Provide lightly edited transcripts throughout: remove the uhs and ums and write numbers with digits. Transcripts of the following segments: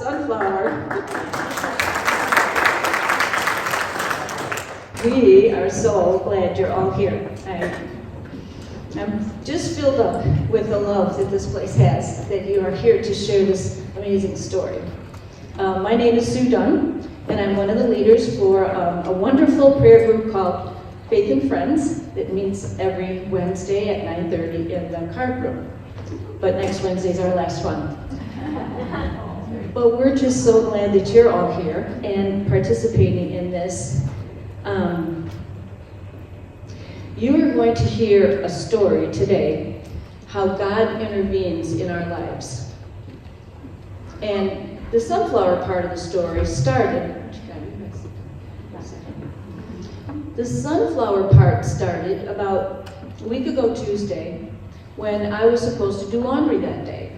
Sunflower. We are so glad you're all here. I'm just filled up with the love that this place has, that you are here to share this amazing story. My name is Sue Dunn, and I'm one of the leaders for a wonderful prayer group called Faith and Friends that meets every Wednesday at 9:30 in the card room. But next Wednesday's our last one. But we're just so glad that you're all here and participating in this. You are going to hear a story today, how God intervenes in our lives. And the sunflower part of the story started, the sunflower part started about a week ago Tuesday when I was supposed to do laundry that day.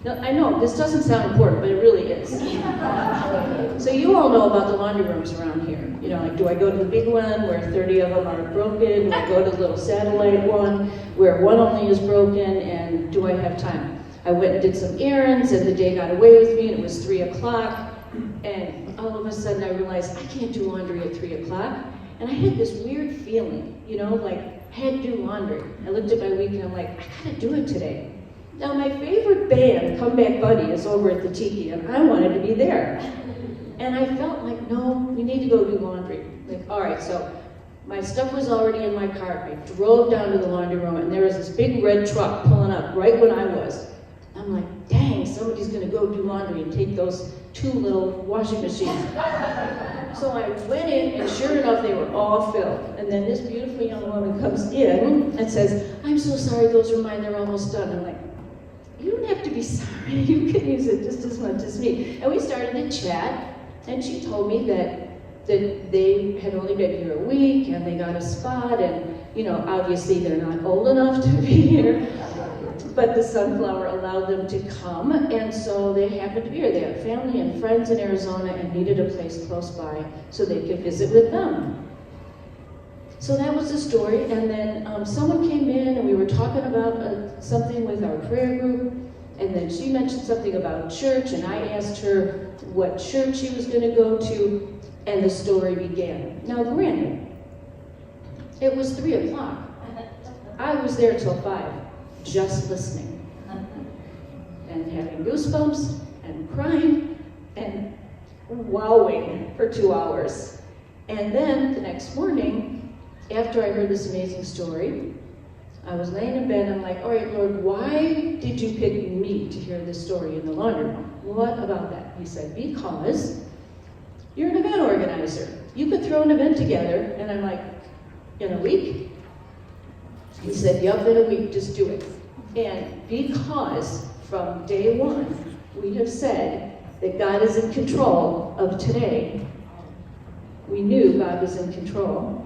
Now, I know, this doesn't sound important, but it really is. So you all know about the laundry rooms around here. You know, like, do I go to the big one where 30 of them are broken? Do I go to the little satellite one where one only is broken? And do I have time? I went and did some errands, and the day got away with me, and it was 3 o'clock. And all of a sudden I realized I can't do laundry at 3 o'clock. And I had this weird feeling, you know, like I had to do laundry. I looked at my week and I'm like, I gotta do it today. Now my favorite band, Comeback Buddy, is over at the Tiki, and I wanted to be there. And I felt like, no, we need to go do laundry. Like, all right, so my stuff was already in my car. I drove down to the laundry room, and there was this big red truck pulling up right when I was. I'm like, dang, somebody's gonna go do laundry and take those 2 little washing machines. So I went in, and sure enough, they were all filled. And then this beautiful young woman comes in and says, I'm so sorry, those are mine, they're almost done. I'm like, you don't have to be sorry, you can use it just as much as me. And we started to chat, and she told me that they had only been here a week, and they got a spot, and, you know, obviously they're not old enough to be here, but the Sunflower allowed them to come, and so they happened to be here. They had family and friends in Arizona and needed a place close by so they could visit with them. So that was the story, and then someone came in and we were talking about something with our prayer group, and then she mentioned something about church, and I asked her what church she was going to go to, and the story began. Now granted, it was 3 o'clock. I was there till 5, just listening, and having goosebumps, and crying, and wowing for 2 hours. And then the next morning, after I heard this amazing story, I was laying in bed and I'm like, all right, Lord, why did you pick me to hear this story in the laundry room? What about that? He said, because you're an event organizer. You could throw an event together. And I'm like, in a week? He said, yup, in a week, just do it. And because from day one, we have said that God is in control of today, we knew God was in control.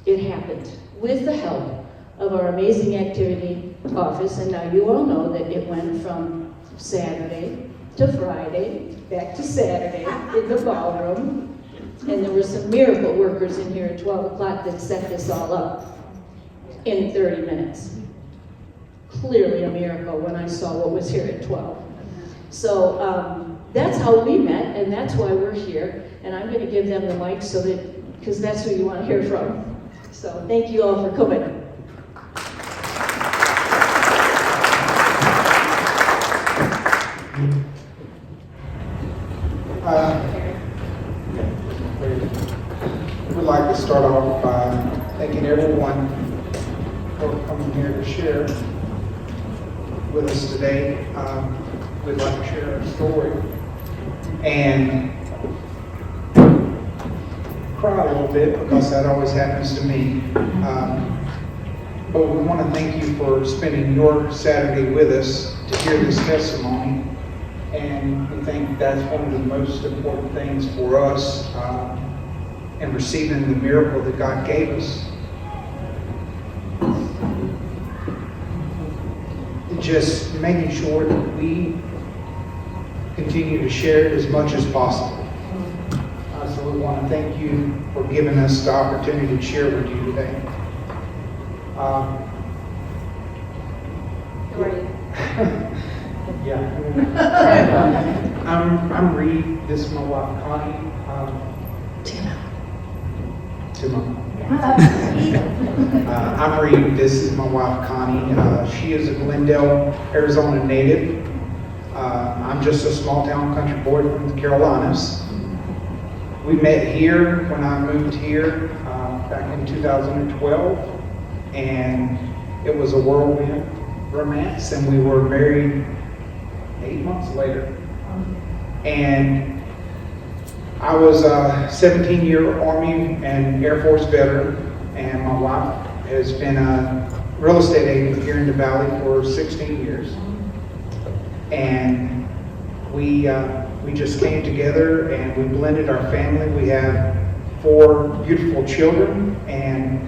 It happened with the help of our amazing activity office, and now you all know that it went from Saturday to Friday, back to Saturday in the ballroom, and there were some miracle workers in here at 12 o'clock that set this all up in 30 minutes. Clearly a miracle when I saw what was here at 12. So that's how we met, and that's why we're here, and I'm going to give them the mic so that, because that's who you want to hear from. So thank you all for coming. We'd like to start off by thanking everyone for coming here to share with us today. We'd like to share our story and cry a little bit because that always happens to me. But we want to thank you for spending your Saturday with us to hear this testimony. And we think that's one of the most important things for us in receiving the miracle that God gave us. Just making sure that we continue to share it as much as possible. So we want to thank you for giving us the opportunity to share with you today. Yeah. I'm Reed. This is my wife, Connie. I'm Reed. This is my wife, Connie. She is a Glendale, Arizona native. I'm just a small town country boy from the Carolinas. We met here when I moved here back in 2012, and it was a whirlwind romance, and we were married 8 months later. And I was a 17-year Army and Air Force veteran, and my wife has been a real estate agent here in the Valley for 16 years. And we just came together and we blended our family. We have 4 beautiful children, and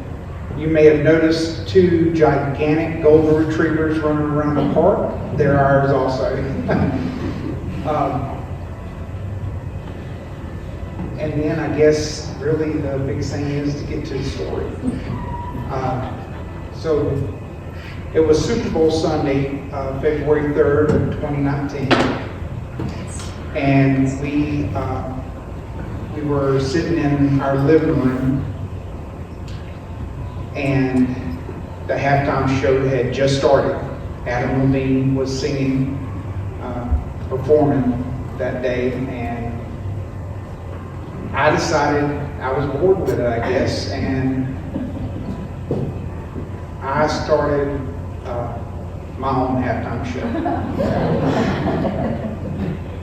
you may have noticed 2 gigantic golden retrievers running around the park. They're ours also. And then I guess really the biggest thing is to get to the story. So it was Super Bowl Sunday, February 3rd of 2019. And we were sitting in our living room, and the halftime show had just started. Adam Levine was singing, performing that day, and I decided I was bored with it, I guess, and I started my own halftime show.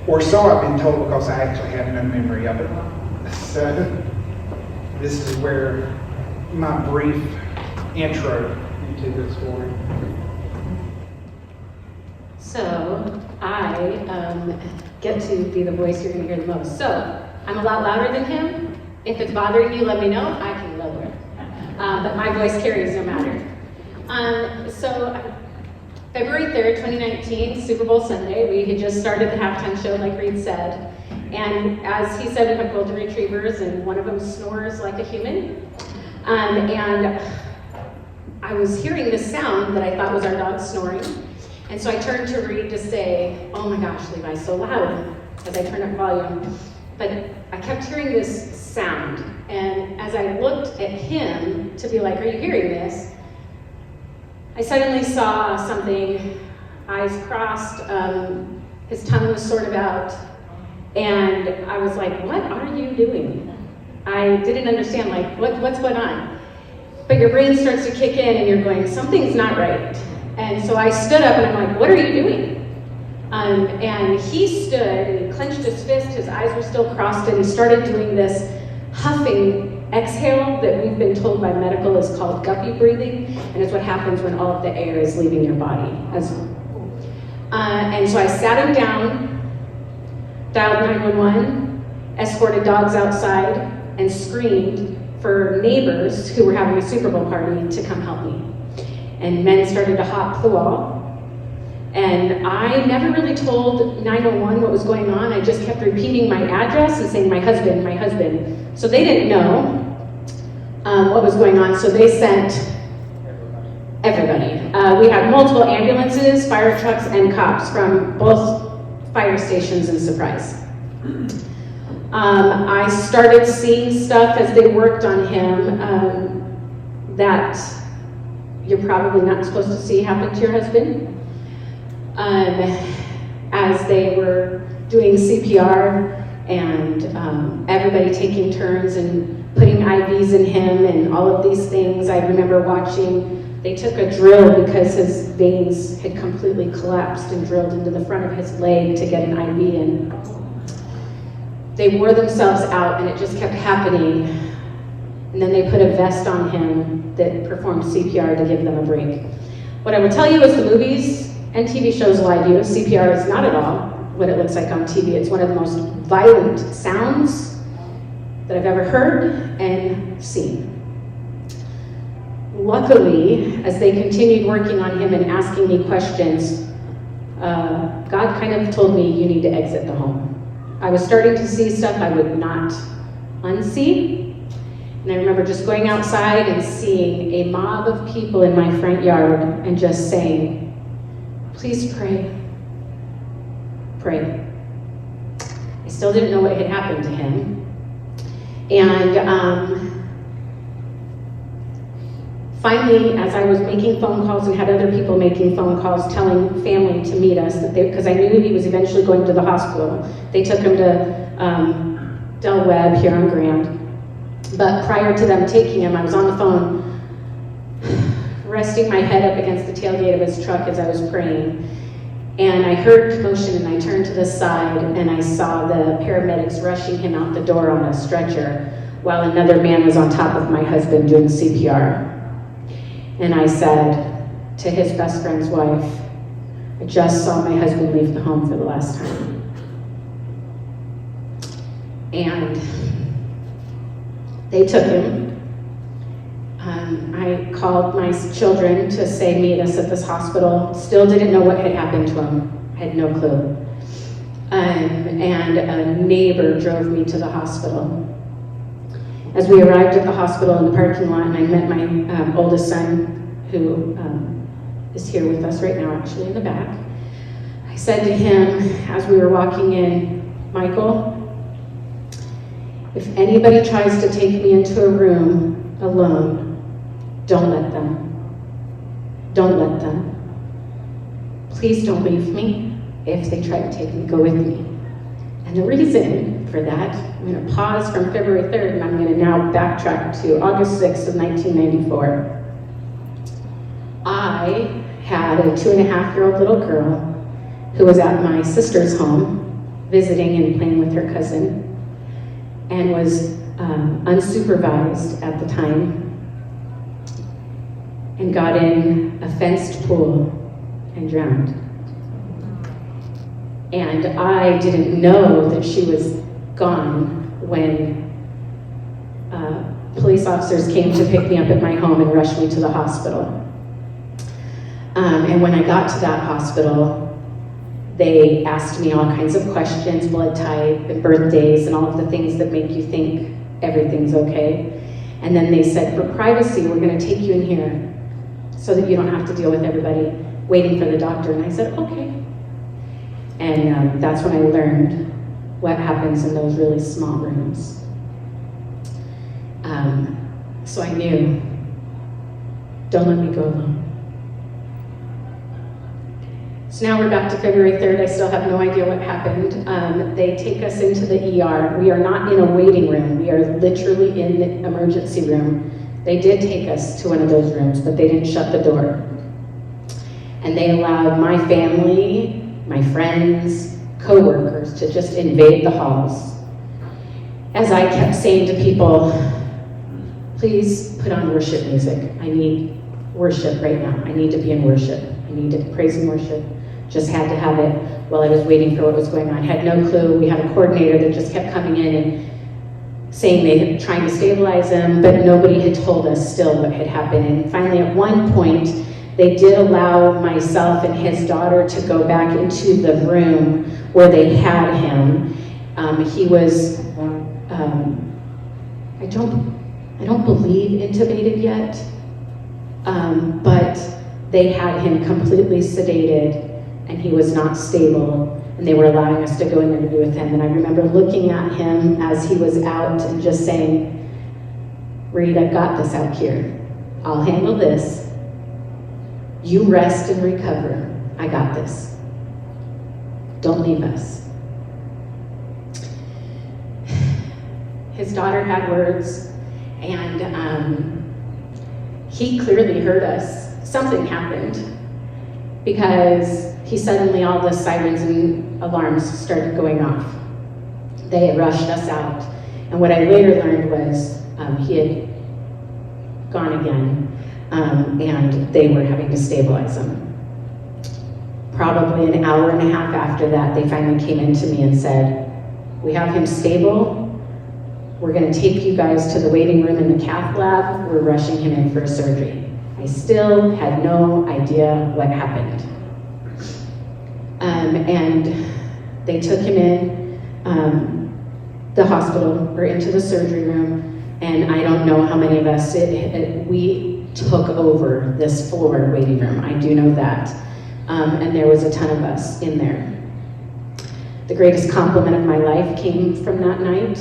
Or so I've been told, because I actually have no memory of it. So this is where my brief intro into the story. So I get to be the voice you're going to hear the most. So I'm a lot louder than him. If it's bothering you, let me know. I can lower it. But my voice carries no matter. So February 3rd, 2019, Super Bowl Sunday, we had just started the halftime show, like Reed said. And as he said, we have golden retrievers, and one of them snores like a human. And I was hearing this sound that I thought was our dog snoring. And so I turned to Reed to say, "Oh my gosh, Levi's so loud," as I turned up volume. But I kept hearing this sound. And as I looked at him to be like, "Are you hearing this?" I suddenly saw something, eyes crossed, his tongue was sort of out, and I was like, "What are you doing?" I didn't understand, like, what's going on? But your brain starts to kick in and you're going, something's not right. And so I stood up and I'm like, "What are you doing?" And he stood and he clenched his fist, his eyes were still crossed, and he started doing this huffing exhale that we've been told by medical is called guppy breathing, and it's what happens when all of the air is leaving your body. And so I sat him down, dialed 911, escorted dogs outside, and screamed for neighbors who were having a Super Bowl party to come help me. And men started to hop the wall. And I never really told 911 what was going on. I just kept repeating my address and saying, my husband, my husband. So they didn't know what was going on, so they sent everybody. We had multiple ambulances, fire trucks, and cops from both fire stations in Surprise. I started seeing stuff as they worked on him that you're probably not supposed to see happen to your husband. As they were doing CPR and everybody taking turns and putting IVs in him and all of these things. I remember watching, they took a drill because his veins had completely collapsed and drilled into the front of his leg to get an IV in. They wore themselves out and it just kept happening. And then they put a vest on him that performed CPR to give them a break. What I will tell you is the movies and TV shows lie to you. CPR is not at all what it looks like on TV. It's one of the most violent sounds that I've ever heard and seen. Luckily, as they continued working on him and asking me questions, God kind of told me, you need to exit the home. I was starting to see stuff I would not unsee. And I remember just going outside and seeing a mob of people in my front yard and just saying, please pray, pray. I still didn't know what had happened to him. And finally, as I was making phone calls and had other people making phone calls telling family to meet us, because I knew he was eventually going to the hospital. They took him to Del Webb here on Grand. But prior to them taking him, I was on the phone, resting my head up against the tailgate of his truck as I was praying. And I heard commotion, and I turned to the side, and I saw the paramedics rushing him out the door on a stretcher, while another man was on top of my husband doing CPR. And I said to his best friend's wife, I just saw my husband leave the home for the last time. And they took him. I called my children to say, meet us at this hospital. Still didn't know what had happened to him. Had no clue. And a neighbor drove me to the hospital. As we arrived at the hospital in the parking lot, and I met my oldest son, who is here with us right now, actually in the back, I said to him as we were walking in, Michael, if anybody tries to take me into a room alone, don't let them. Don't let them. Please don't leave me. If they try to take me, go with me. And the reason for that, I'm going to pause from February 3rd, and I'm going to now backtrack to August 6th of 1994. I had a 2.5-year-old little girl who was at my sister's home, visiting and playing with her cousin, and was unsupervised at the time, and got in a fenced pool and drowned. And I didn't know that she was gone when police officers came to pick me up at my home and rushed me to the hospital. And when I got to that hospital, they asked me all kinds of questions, blood type and birthdays and all of the things that make you think everything's okay. And then they said, for privacy, we're going to take you in here so that you don't have to deal with everybody waiting for the doctor. And I said, okay. And that's when I learned what happens in those really small rooms. So I knew, don't let me go alone. So now we're back to February 3rd. I still have no idea what happened. They take us into the ER. We are not in a waiting room. We are literally in the emergency room. They did take us to one of those rooms, but they didn't shut the door. And they allowed my family, my friends, co-workers to just invade the halls. As I kept saying to people, please put on worship music. I need worship right now. I need to be in worship. I need to praise and worship. Just had to have it while I was waiting for what was going on. Had no clue. We had a coordinator that just kept coming in and saying they were trying to stabilize him, but nobody had told us still what had happened. And finally, at one point, they did allow myself and his daughter to go back into the room where they had him. He was, I don't believe intubated yet, but they had him completely sedated and he was not stable. And they were allowing us to go in there to be with him. And I remember looking at him as he was out and just saying, Reed, I've got this out here. I'll handle this. You rest and recover. I got this. Don't leave us. His daughter had words, and he clearly heard us. Something happened because suddenly all the sirens and alarms started going off. They had rushed us out. And what I later learned was he had gone again, and they were having to stabilize him. Probably an hour and a half after that, they finally came in to me and said, we have him stable. We're going to take you guys to the waiting room in the cath lab. We're rushing him in for a surgery. I still had no idea what happened. And they took him in the hospital or into the surgery room, and I don't know how many of us, we took over this floor waiting room. I do know that. And there was a ton of us in there. The greatest compliment of my life came from that night.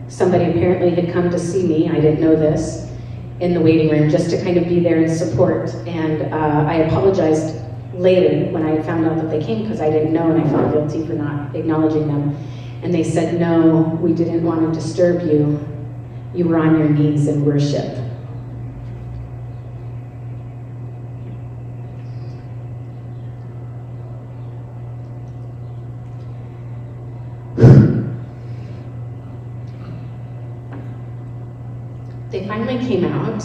Somebody apparently had come to see me, I didn't know this, in the waiting room just to kind of be there and support. And I apologized later when I found out that they came because I didn't know and I felt guilty for not acknowledging them. And they said, no, we didn't want to disturb you. You were on your knees in worship. They finally came out,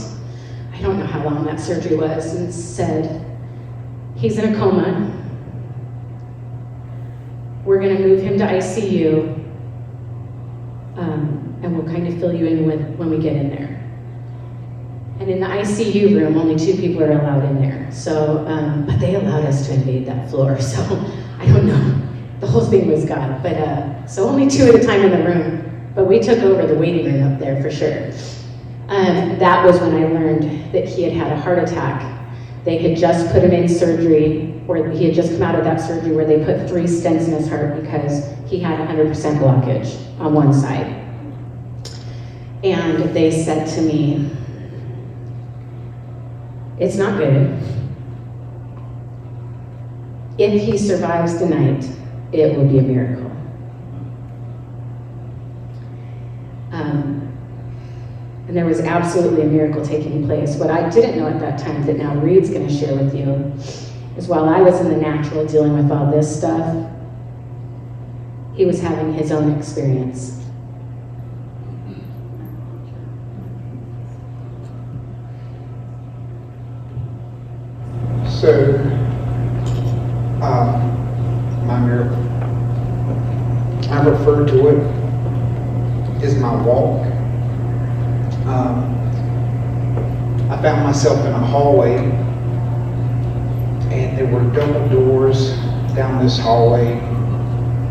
I don't know how long that surgery was, and said, he's in a coma. We're gonna move him to ICU, and we'll kind of fill you in when we get in there. And in the ICU room, only 2 people are allowed in there. So, but they allowed us to invade that floor, so I don't know. The whole thing was God, but so only 2 at a time in the room, but we took over the waiting room up there for sure. That was when I learned that he had had a heart attack. They had just put him in surgery, or he had just come out of that surgery where they put 3 stents in his heart because he had 100% blockage on one side. And they said to me, it's not good. If he survives the night, it will be a miracle. And there was absolutely a miracle taking place. What I didn't know at that time that now Reed's going to share with you is while I was in the natural dealing with all this stuff, he was having his own experience. So, my miracle, I refer to it as my walk. I found myself in a hallway, and there were double doors down this hallway,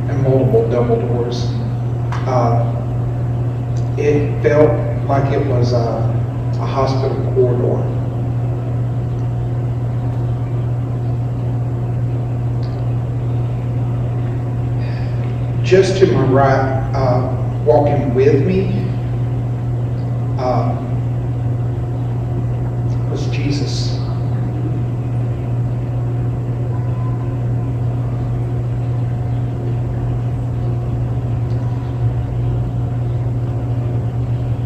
and multiple double doors. It felt like it was a hospital corridor. Just to my right, walking with me, was Jesus.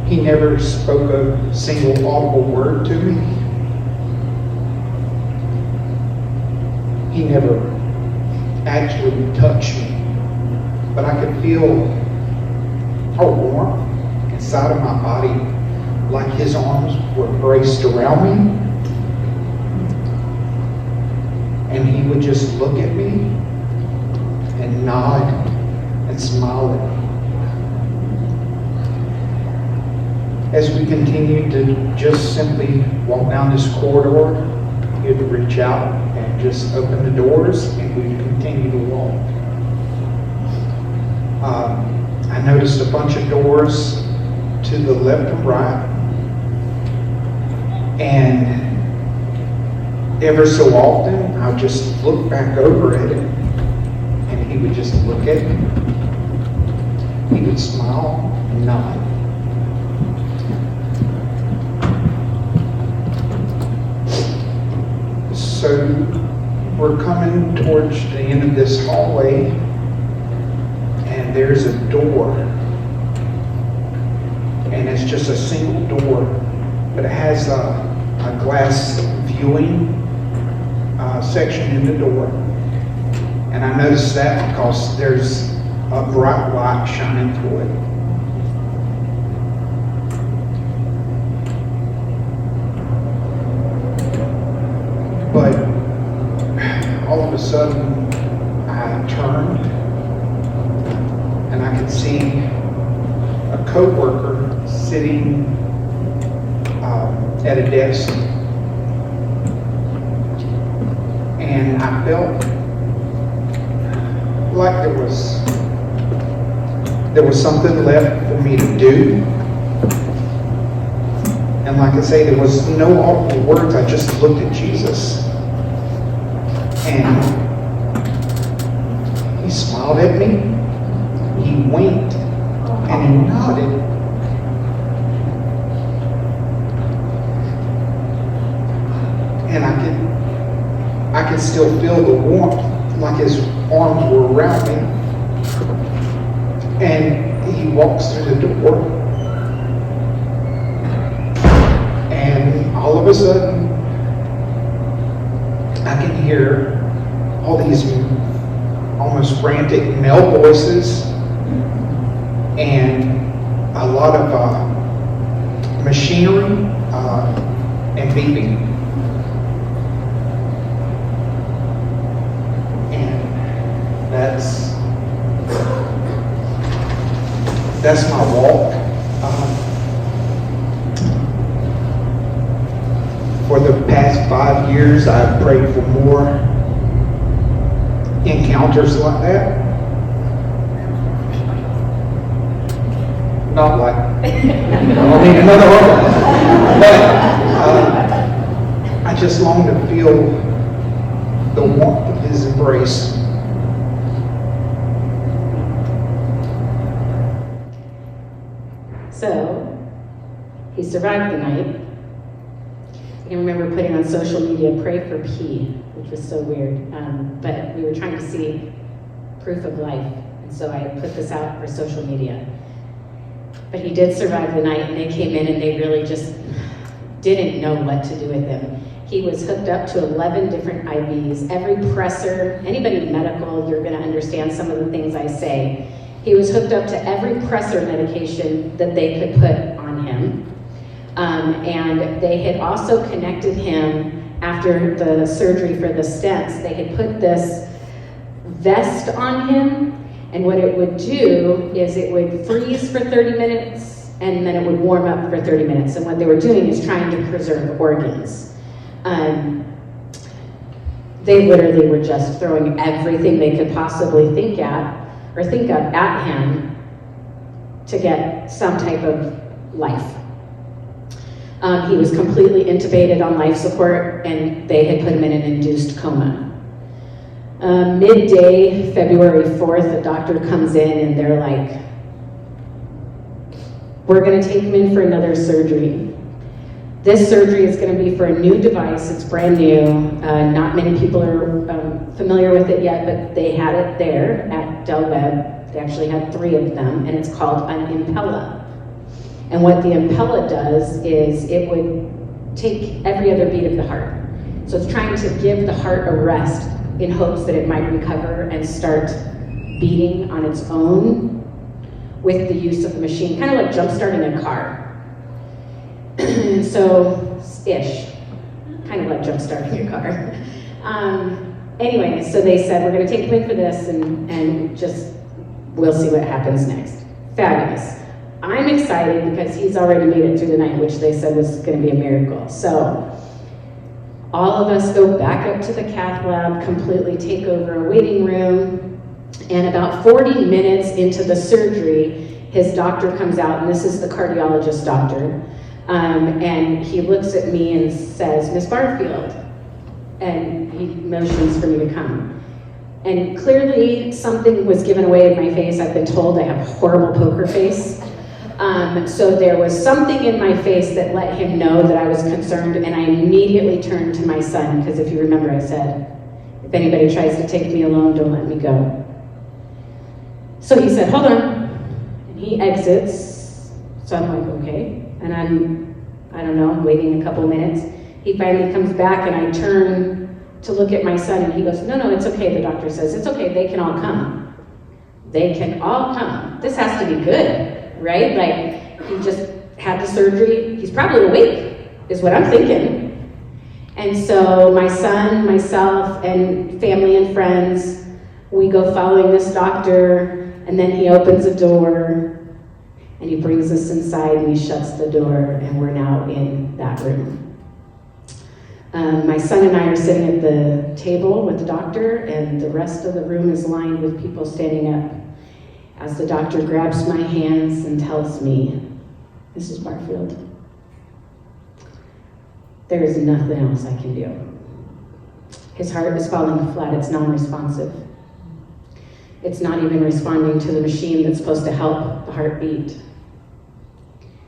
He never spoke a single audible word to me. He never actually touched me, but I could feel a warmth inside of my body, like his arms were braced around me, and he would just look at me and nod and smile at me. As we continued to just simply walk down this corridor, he would reach out and just open the doors, and we would continue to walk. I noticed a bunch of doors to the left and right, and ever so often I would just look back over at him, and he would just look at me. He would smile and nod. So we're coming towards the end of this hallway, and there's a door, and it's just a single door, but it has a glass viewing section in the door. And I noticed that because there's a bright light shining through it. But all of a sudden, I turned, and I could see a co-worker sitting at a desk, and I felt like there was something left for me to do. And like I say, there was no audible words. I just looked at Jesus, and he smiled smiled at me, he winked, and he nodded. And I could still feel the warmth, like his arms were around me. And he walks through the door. And all of a sudden, I can hear all these almost frantic male voices and a lot of machinery and beeping. And that's my walk. For the past 5 years, I've prayed for more encounters like that. Not like, I don't need another one. But I just long to feel the warmth of his embrace. So, he survived the night. I can remember putting on social media, pray for P, which was so weird. But we were trying to see proof of life. And so I put this out for social media. But he did survive the night, and they came in and they really just didn't know what to do with him. He was hooked up to 11 different IVs, every pressor. Anybody medical, you're gonna understand some of the things I say. He was hooked up to every pressor medication that they could put on him. And they had also connected him after the surgery for the stents. They had put this vest on him, and what it would do is it would freeze for 30 minutes and then it would warm up for 30 minutes. And what they were doing is trying to preserve organs. They literally were just throwing everything they could possibly think of at him to get some type of life. He was completely intubated on life support, and they had put him in an induced coma. Midday, February 4th, the doctor comes in and they're like, we're gonna take him in for another surgery. This surgery is gonna be for a new device, it's brand new. Not many people are familiar with it yet, but they had it there at Del Webb. They actually had 3 of them, and it's called an Impella. And what the Impella does is it would take every other beat of the heart. So it's trying to give the heart a rest in hopes that it might recover and start beating on its own with the use of the machine, kind of like jump-starting a car. So-ish, kind of like jump-starting a car. Anyway, so they said, we're gonna take him in for this and just, we'll see what happens next. Fabulous. I'm excited because he's already made it through the night, which they said was gonna be a miracle. So, all of us go back up to the cath lab, completely take over a waiting room, and about 40 minutes into the surgery, his doctor comes out, and this is the cardiologist doctor, and he looks at me and says, Miss Barfield, and he motions for me to come. And clearly something was given away in my face. I've been told I have a horrible poker face. So there was something in my face that let him know that I was concerned, and I immediately turned to my son, because if you remember I said, if anybody tries to take me alone, don't let me go. So he said, hold on, and he exits. So I'm like, okay, and I'm waiting a couple minutes. He finally comes back, and I turn to look at my son, and he goes, no, it's okay, the doctor says, it's okay, they can all come. They can all come. This has to be good. Right? Like, he just had the surgery. He's probably awake, is what I'm thinking. And so my son, myself, and family and friends, we go following this doctor, and then he opens a door, and he brings us inside, and he shuts the door, and we're now in that room. My son and I are sitting at the table with the doctor, and the rest of the room is lined with people standing up. As the doctor grabs my hands and tells me, Mrs. Barfield, there is nothing else I can do. His heart is falling flat, it's non-responsive. It's not even responding to the machine that's supposed to help the heartbeat.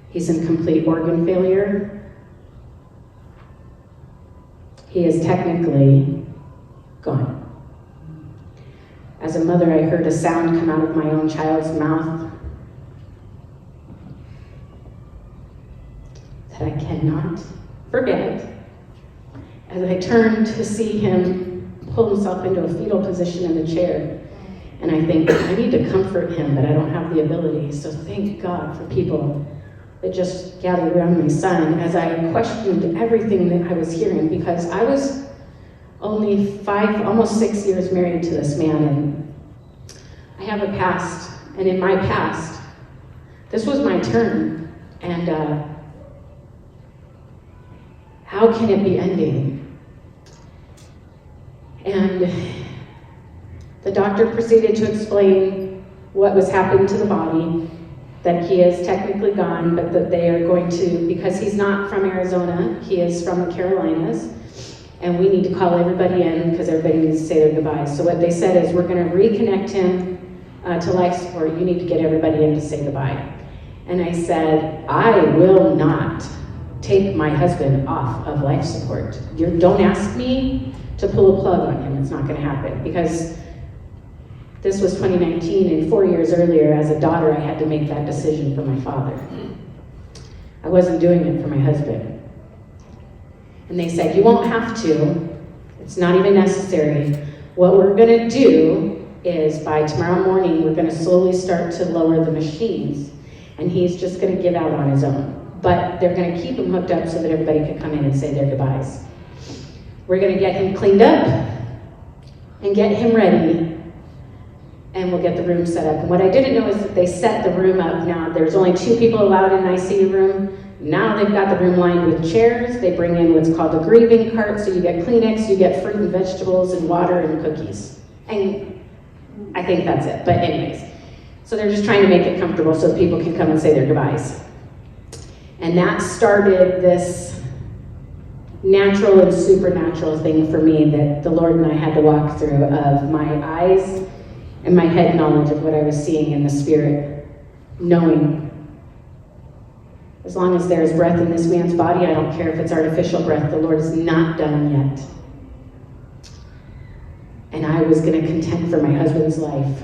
He's in complete organ failure. He is technically gone. As a mother, I heard a sound come out of my own child's mouth that I cannot forget. As I turned to see him pull himself into a fetal position in the chair, and I think, I need to comfort him, but I don't have the ability. So thank God for people that just gathered around my son as I questioned everything that I was hearing, because I was only 5, almost 6 years married to this man, and I have a past, and in my past, this was my turn, and how can it be ending? And the doctor proceeded to explain what was happening to the body, that he is technically gone, but that they are going to, because he's not from Arizona, he is from the Carolinas, and we need to call everybody in because everybody needs to say their goodbyes. So what they said is, we're going to reconnect him to life support. You need to get everybody in to say goodbye. And I said, I will not take my husband off of life support. Don't ask me to pull a plug on him. It's not going to happen, because this was 2019, and 4 years earlier, as a daughter, I had to make that decision for my father. I wasn't doing it for my husband. And they said, you won't have to. It's not even necessary. What we're going to do is, by tomorrow morning, we're going to slowly start to lower the machines, and he's just going to give out on his own. But they're going to keep him hooked up so that everybody can come in and say their goodbyes. We're going to get him cleaned up and get him ready, and we'll get the room set up. And what I didn't know is that they set the room up. Now, there's only 2 people allowed in an ICU room. Now they've got the room lined with chairs. They bring in what's called a grieving cart, so you get Kleenex, you get fruit and vegetables and water and cookies. And I think that's it, but anyways. So they're just trying to make it comfortable so people can come and say their goodbyes. And that started this natural and supernatural thing for me that the Lord and I had to walk through, of my eyes and my head knowledge of what I was seeing in the spirit, knowing as long as there's breath in this man's body, I don't care if it's artificial breath, the Lord is not done yet. And I was going to contend for my husband's life.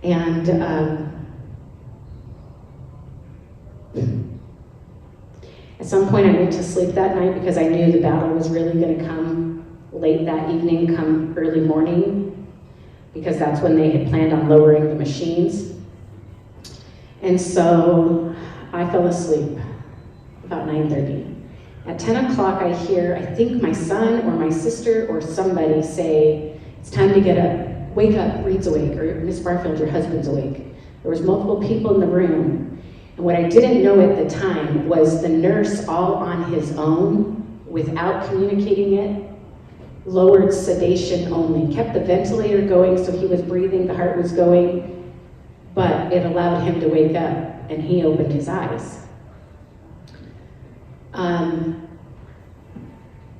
And at some point I went to sleep that night because I knew the battle was really going to come late that evening, come early morning, because that's when they had planned on lowering the machines. And so I fell asleep about 9:30. At 10 o'clock I hear, I think my son or my sister or somebody say, it's time to get up. Wake up, Reed's awake, or Miss Barfield, your husband's awake. There was multiple people in the room. And what I didn't know at the time was the nurse, all on his own, without communicating it, lowered sedation only, kept the ventilator going so he was breathing, the heart was going, but it allowed him to wake up, and he opened his eyes.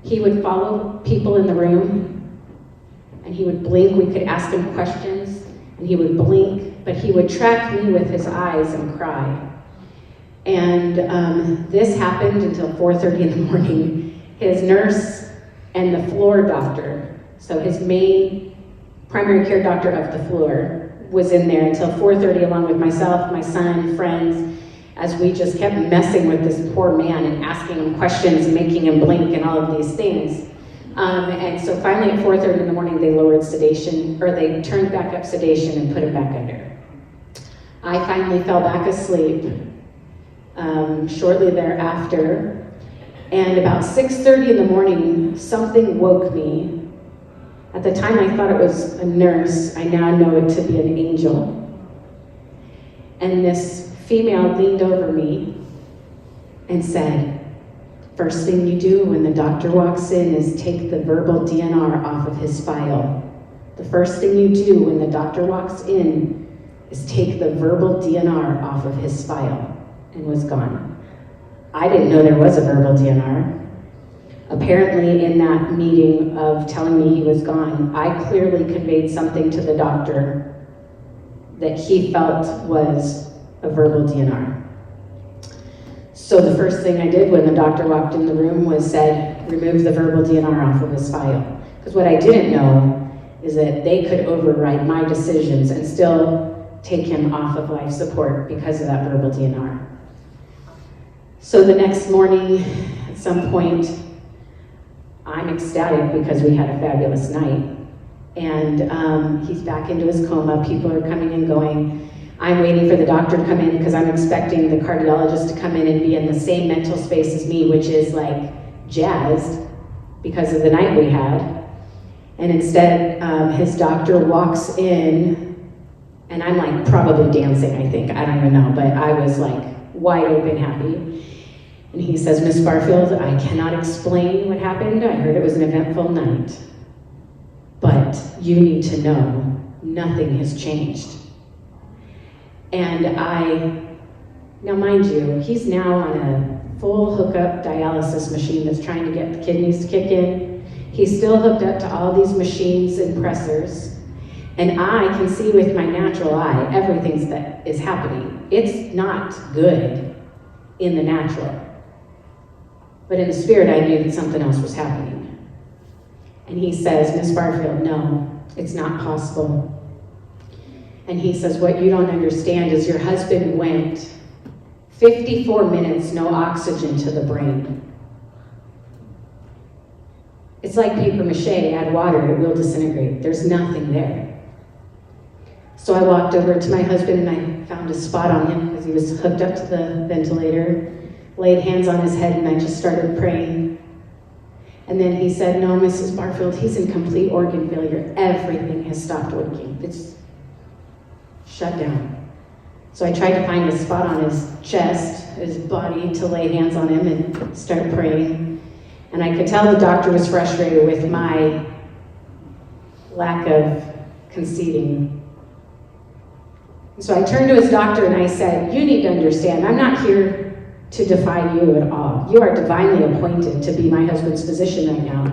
He would follow people in the room, and he would blink. We could ask him questions, and he would blink, but he would track me with his eyes and cry. And this happened until 4:30 in the morning. His nurse and the floor doctor, so his main primary care doctor of the floor, was in there until 4:30, along with myself, my son, friends, as we just kept messing with this poor man and asking him questions and making him blink and all of these things. And so finally at 4:30 in the morning, they lowered sedation, or they turned back up sedation and put him back under. I finally fell back asleep shortly thereafter, and about 6:30 in the morning, something woke me. At the time I thought it was a nurse. I now know it to be an angel. And this female leaned over me and said, first thing you do when the doctor walks in is take the verbal DNR off of his file. The first thing you do when the doctor walks in is take the verbal DNR off of his file, and was gone. I didn't know there was a verbal DNR. Apparently in that meeting of telling me he was gone, I clearly conveyed something to the doctor that he felt was a verbal DNR. So the first thing I did when the doctor walked in the room was said, remove the verbal DNR off of his file. Because what I didn't know is that they could override my decisions and still take him off of life support because of that verbal DNR. So the next morning, at some point, I'm ecstatic because we had a fabulous night. And he's back into his coma. People are coming and going. I'm waiting for the doctor to come in because I'm expecting the cardiologist to come in and be in the same mental space as me, which is like jazzed because of the night we had. And instead, his doctor walks in, and I'm like probably dancing, I think. I don't even know, but I was like wide open happy. And he says, Miss Barfield, I cannot explain what happened. I heard it was an eventful night. But you need to know nothing has changed. And now mind you, he's now on a full hookup dialysis machine that's trying to get the kidneys to kick in. He's still hooked up to all these machines and pressers. And I can see with my natural eye everything that is happening. It's not good in the natural. But in the spirit, I knew that something else was happening. And he says, Miss Barfield, no, it's not possible. And he says, what you don't understand is your husband went 54 minutes, no oxygen to the brain. It's like paper mache, add water, it will disintegrate. There's nothing there. So I walked over to my husband and I found a spot on him because he was hooked up to the ventilator, laid hands on his head, and I just started praying. And then he said, no, Mrs. Barfield, he's in complete organ failure. Everything has stopped working. It's shut down. So I tried to find a spot on his chest, his body, to lay hands on him and start praying. And I could tell the doctor was frustrated with my lack of conceding. So I turned to his doctor and I said, you need to understand, I'm not here to defy you at all. You are divinely appointed to be my husband's physician right now.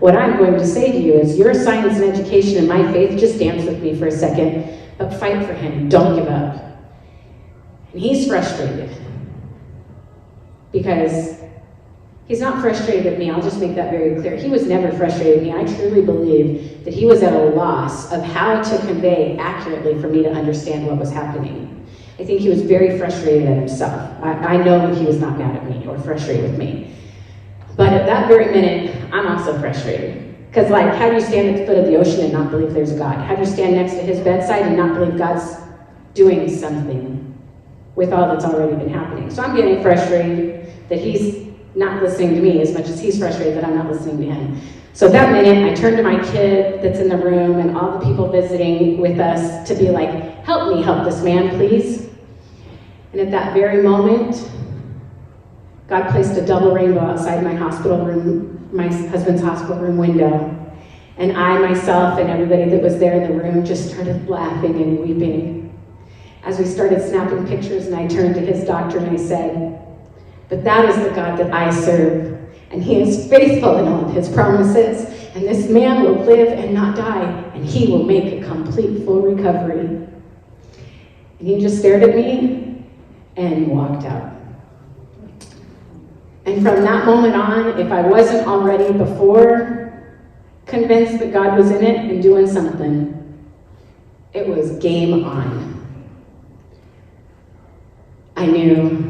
What I'm going to say to you is your science and education and my faith, just dance with me for a second, but fight for him. Don't give up. And he's frustrated because he's not frustrated at me. I'll just make that very clear. He was never frustrated at me. I truly believe that he was at a loss of how to convey accurately for me to understand what was happening. I think he was very frustrated at himself. I know that he was not mad at me or frustrated with me. But at that very minute, I'm also frustrated. Because like, how do you stand at the foot of the ocean and not believe there's a God? How do you stand next to his bedside and not believe God's doing something with all that's already been happening? So I'm getting frustrated that he's not listening to me as much as he's frustrated that I'm not listening to him. So at that minute, I turned to my kid that's in the room and all the people visiting with us to be like, help me help this man, please. And at that very moment, God placed a double rainbow outside my hospital room, my husband's hospital room window. And I, myself, and everybody that was there in the room just started laughing and weeping as we started snapping pictures. And I turned to his doctor and I said, but that is the God that I serve. And he is faithful in all of his promises. And this man will live and not die. And he will make a complete, full recovery. And he just stared at me and walked out. And from that moment on, if I wasn't already before convinced that God was in it and doing something, it was game on. I knew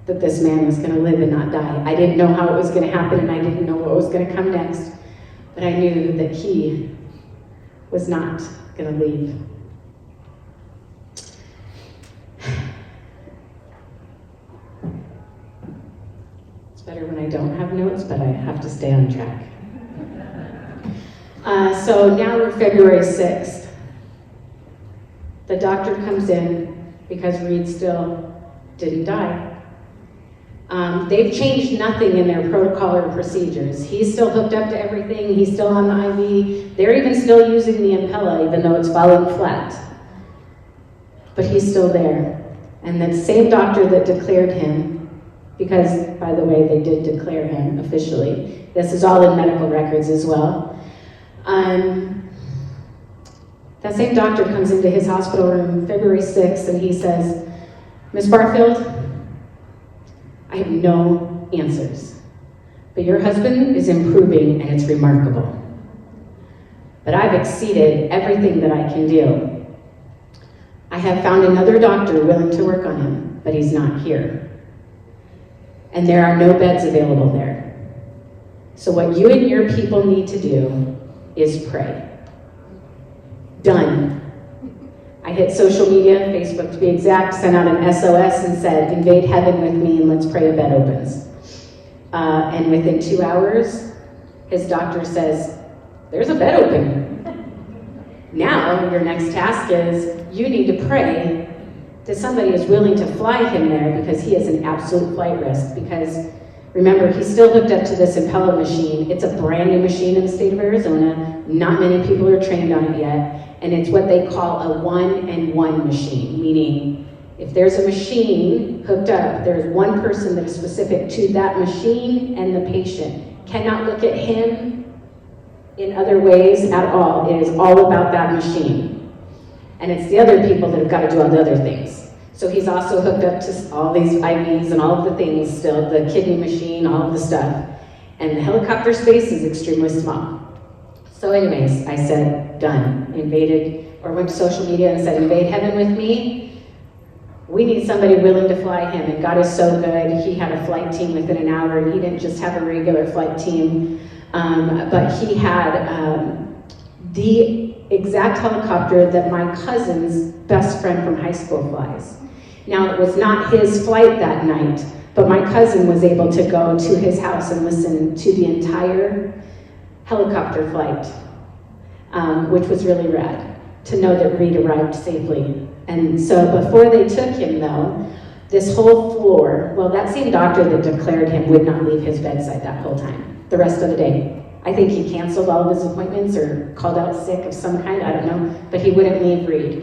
that this man was going to live and not die. I didn't know how it was going to happen, and I didn't know what was going to come next, but I knew that he was not going to leave. It's better when I don't have notes, but I have to stay on track. So now we're February 6th. The doctor comes in because Reed still didn't die. They've changed nothing in their protocol or procedures. He's still hooked up to everything. He's still on the IV. They're even still using the Impella, even though it's falling flat. But he's still there. And that same doctor that declared him because, by the way, they did declare him officially. This is all in medical records as well. That same doctor comes into his hospital room February 6th, and he says, "Miss Barfield, I have no answers, but your husband is improving and it's remarkable. But I've exceeded everything that I can do. I have found another doctor willing to work on him, but he's not here. And there are no beds available there. So what you and your people need to do is pray." Done. I hit social media, Facebook to be exact, sent out an SOS and said, "Invade heaven with me and let's pray a bed opens." And within 2 hours, his doctor says, "There's a bed open. Now your next task is you need to pray that somebody is willing to fly him there because he is an absolute flight risk." Because remember, he's still hooked up to this Impella machine. It's a brand new machine in the state of Arizona. Not many people are trained on it yet. And it's what they call a 1-and-1 machine, meaning if there's a machine hooked up, there's one person that is specific to that machine, and the patient cannot look at him in other ways at all. It is all about that machine. And it's the other people that have got to do all the other things. So he's also hooked up to all these IVs and all of the things still, the kidney machine, all of the stuff. And the helicopter space is extremely small. So anyways, I said, done. Went to social media and said, "Invade heaven with me. We need somebody willing to fly him." And God is so good. He had a flight team within an hour, and he didn't just have a regular flight team, but he had the exact helicopter that my cousin's best friend from high school flies. Now, it was not his flight that night, but my cousin was able to go to his house and listen to the entire helicopter flight, which was really rad, to know that Reed arrived safely. And so before they took him, though, this whole floor, well, that same doctor that declared him would not leave his bedside that whole time, the rest of the day. I think he canceled all of his appointments or called out sick of some kind, I don't know, but he wouldn't leave Reed.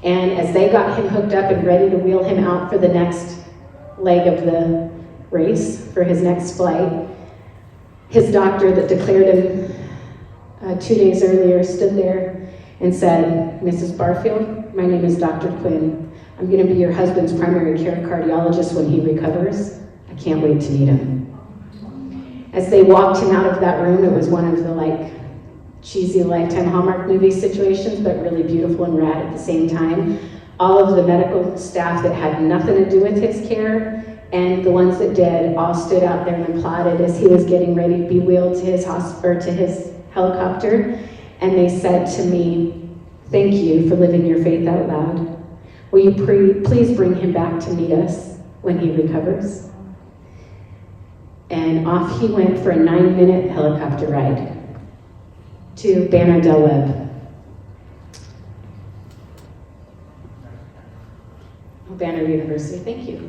And as they got him hooked up and ready to wheel him out for the next leg of the race, for his next flight, his doctor that declared him 2 days earlier stood there and said, "Mrs. Barfield, my name is Dr. Quinn. I'm going to be your husband's primary care cardiologist when he recovers. I can't wait to meet him." As they walked him out of that room, it was one of the cheesy Lifetime Hallmark movie situations, but really beautiful and rad at the same time. All of the medical staff that had nothing to do with his care and the ones that did all stood out there and applauded as he was getting ready to be wheeled to his helicopter. And they said to me, "Thank you for living your faith out loud. Will you please bring him back to meet us when he recovers?" And off he went for a 9-minute helicopter ride to Banner Del Webb. Banner University, thank you.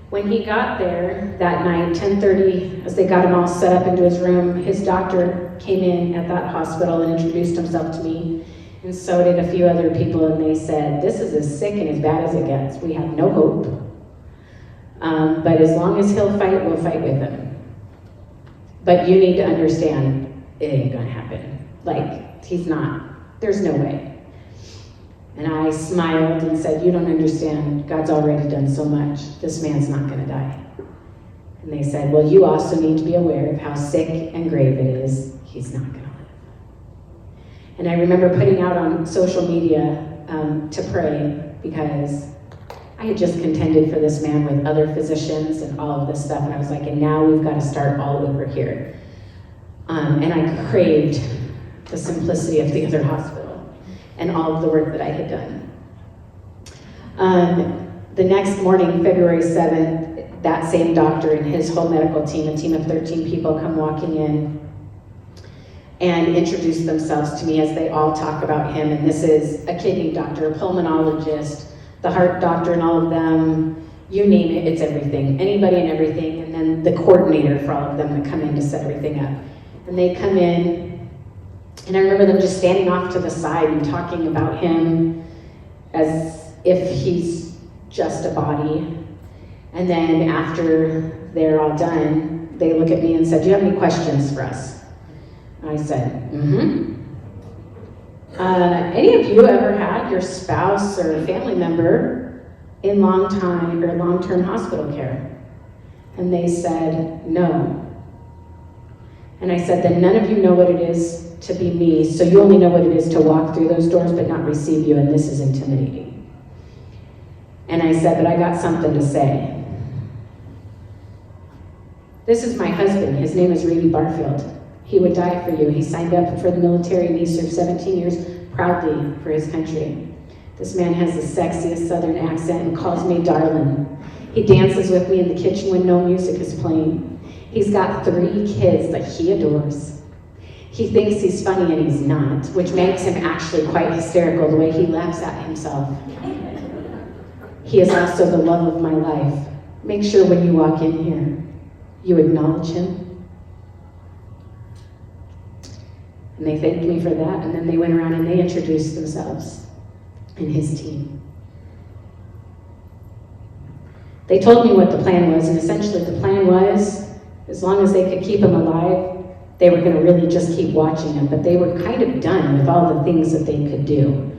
When he got there that night, 10:30, as they got him all set up into his room, his doctor came in at that hospital and introduced himself to me, and so did a few other people, and they said, "This is as sick and as bad as it gets. We have no hope. But as long as he'll fight, we'll fight with him. But you need to understand, it ain't gonna happen. He's not. There's no way." And I smiled and said, "You don't understand. God's already done so much. This man's not going to die." And they said, "Well, you also need to be aware of how sick and grave it is. He's not going to live." And I remember putting out on social media to pray, because I had just contended for this man with other physicians and all of this stuff. And I was like, and now we've got to start all over here. And I craved the simplicity of the other hospital and all of the work that I had done. The next morning, February 7th, that same doctor and his whole medical team, a team of 13 people, come walking in and introduce themselves to me as they all talk about him. And this is a kidney doctor, a pulmonologist, the heart doctor, and all of them, you name it, it's everything. Anybody and everything. And then the coordinator for all of them that come in to set everything up. And they come in, and I remember them just standing off to the side and talking about him as if he's just a body. And then after they're all done, they look at me and said, "Do you have any questions for us?" I said, "Mm-hmm. Any of you ever had your spouse or family member in long-term hospital care?" And they said, "No." And I said, "Then none of you know what it is to be me, so you only know what it is to walk through those doors but not receive you, and this is intimidating." And I said, "But I got something to say. This is my husband. His name is Reedy Barfield. He would die for you. He signed up for the military and he served 17 years proudly for his country. This man has the sexiest southern accent and calls me darling. He dances with me in the kitchen when no music is playing. He's got 3 kids that he adores. He thinks he's funny and he's not, which makes him actually quite hysterical the way he laughs at himself. He is also the love of my life. Make sure when you walk in here, you acknowledge him." And they thanked me for that, and then they went around and they introduced themselves and his team. They told me what the plan was, and essentially the plan was, as long as they could keep him alive, they were going to really just keep watching him, but they were kind of done with all the things that they could do.